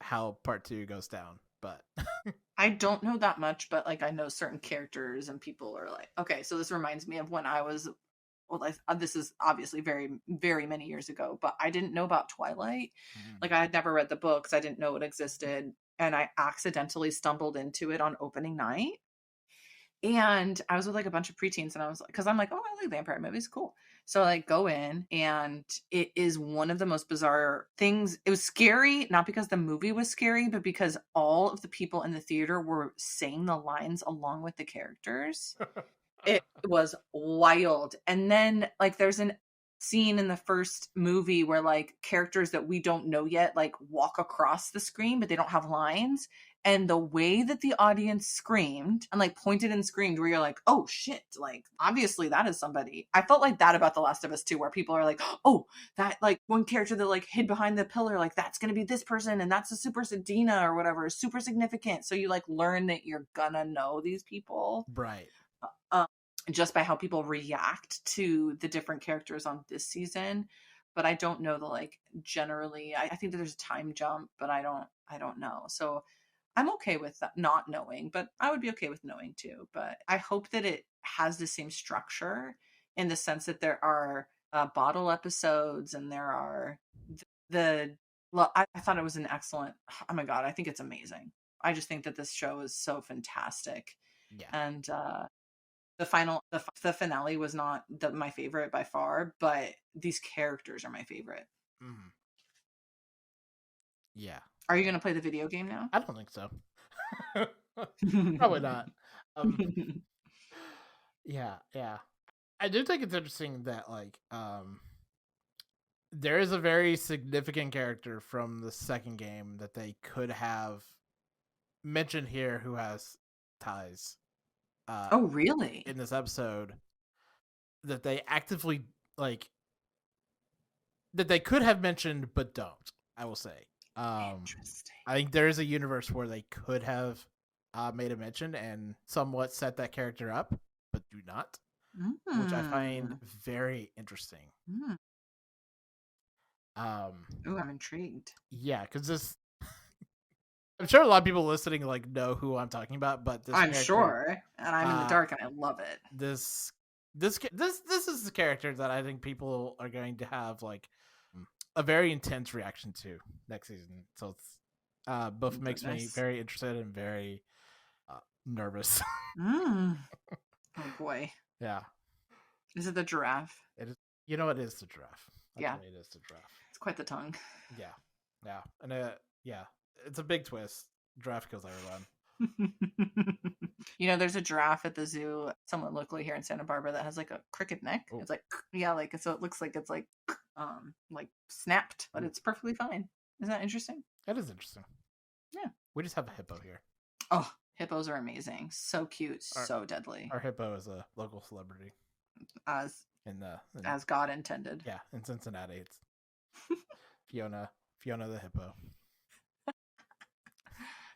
how part 2 goes down, but I don't know that much, but like I know certain characters and people are like, okay, so this reminds me of when I was, well, this is obviously very, very many years ago, but I didn't know about Twilight. Like I had never read the books, I didn't know it existed, and I accidentally stumbled into it on opening night. And I was with like a bunch of preteens, and I was like, because I'm like, oh, I like vampire movies, cool. So I like go in, and it is one of the most bizarre things. It was scary, not because the movie was scary, but because all of the people in the theater were saying the lines along with the characters. It was wild. And then like there's an scene in the first movie where like characters that we don't know yet like walk across the screen, but they don't have lines. And the way that the audience screamed and like pointed and screamed, where you're like, oh shit, like obviously that is somebody. I felt like that about The Last of Us 2, where people are like, oh, that like one character that like hid behind the pillar, like that's gonna be this person, and that's a super Dina or whatever, super significant. So you like learn that you're gonna know these people. right. Just by how people react to the different characters on this season. But I don't know the like generally. I think that there's a time jump, but I don't know. So I'm okay with that, not knowing, but I would be okay with knowing too. But I hope that it has the same structure in the sense that there are bottle episodes and there are well, I thought it was an excellent. Oh my god, I think it's amazing. I just think that this show is so fantastic. Yeah. And the finale was not my favorite by far, but these characters are my favorite. Mm. Yeah. Are you going to play the video game now? I don't think so. Probably not. Yeah. I do think it's interesting that like there is a very significant character from the second game that they could have mentioned here who has ties. Oh, really? In this episode, that they actively like that they could have mentioned but don't. I will say. Interesting. I think there is a universe where they could have made a mention and somewhat set that character up, but do not, which I find very interesting. Oh, I'm intrigued. Yeah, because this, I'm sure a lot of people listening like know who I'm talking about, but this I'm sure, and I'm in the dark, and I love it. This is the character that I think people are going to have like a very intense reaction to next season. So it's both makes me very interested and very nervous. Oh boy. Yeah. Is it the giraffe? It is. You know, it is the giraffe. Yeah. It is the giraffe. It's quite the tongue. Yeah. And yeah, it's a big twist. Giraffe kills everyone. You know, there's a giraffe at the zoo, somewhat locally here in Santa Barbara, that has like a crooked neck. Ooh. It's like, yeah, like, so it looks like it's like snapped, but it's perfectly fine. Isn't that interesting? That is interesting. Yeah. We just have a hippo here. Oh, hippos are amazing. So cute, so deadly. Our hippo is a local celebrity. As God intended. Yeah, in Cincinnati, it's Fiona the hippo.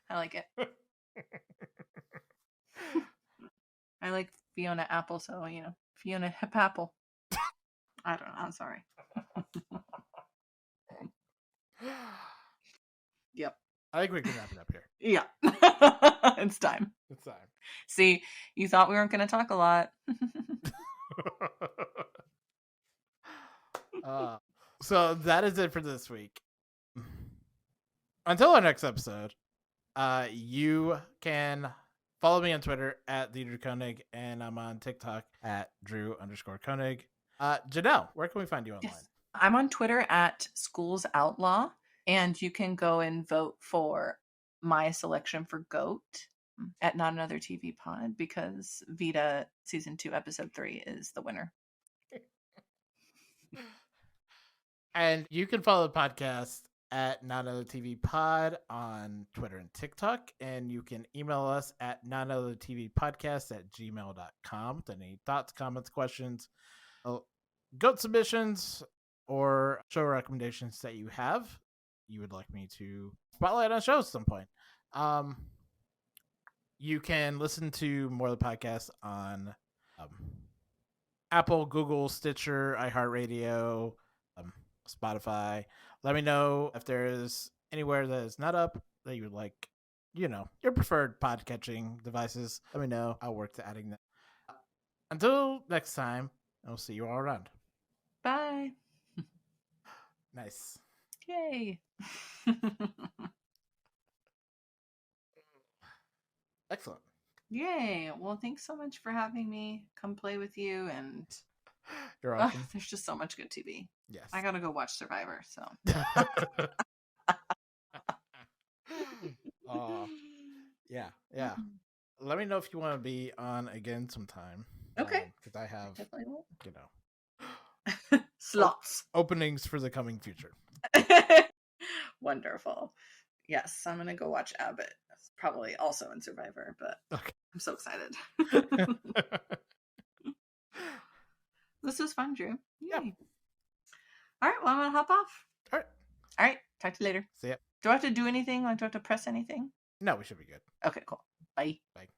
I like it. I like Fiona Apple, so you know, Fiona Hip Apple. I don't know. I'm sorry. Yep. I think we can wrap it up here. Yeah. It's time. It's time. See, you thought we weren't going to talk a lot. So that is it for this week. Until our next episode, you can follow me on Twitter at the Drew Koenig, and I'm on TikTok at Drew_Koenig. Janelle, where can we find you online? Yes. I'm on Twitter at Schools Outlaw, and you can go and vote for my selection for GOAT at Not Another TV Pod, because Vida season 2 episode 3 is the winner. And you can follow the podcast at Not Another TV Pod on Twitter and TikTok. And you can email us at notanothertvpodcast@gmail.com with any thoughts, comments, questions, GOAT submissions, or show recommendations that you have you would like me to spotlight on a show at some point. You can listen to more of the podcast on Apple, Google, Stitcher, iHeartRadio, Spotify. Let me know if there is anywhere that is not up that you would like, your preferred pod catching devices. Let me know. I'll work to adding that. Until next time, I'll see you all around. Bye. Nice. Yay. Excellent. Yay. Well, thanks so much for having me come play with you. And you're welcome. There's just so much good TV. Yes. I gotta go watch Survivor, so. Yeah. Let me know if you want to be on again sometime. Okay. Because I have, slots. Openings for the coming future. Wonderful. Yes, I'm gonna go watch Abbott. Probably also in Survivor, but okay. I'm so excited. This was fun, Drew. Yay. Yeah. All right, well, I'm gonna hop off. All right. Talk to you later. See ya. Do I have to do anything? Like, do I have to press anything? No, we should be good. Okay, cool. Bye. Bye.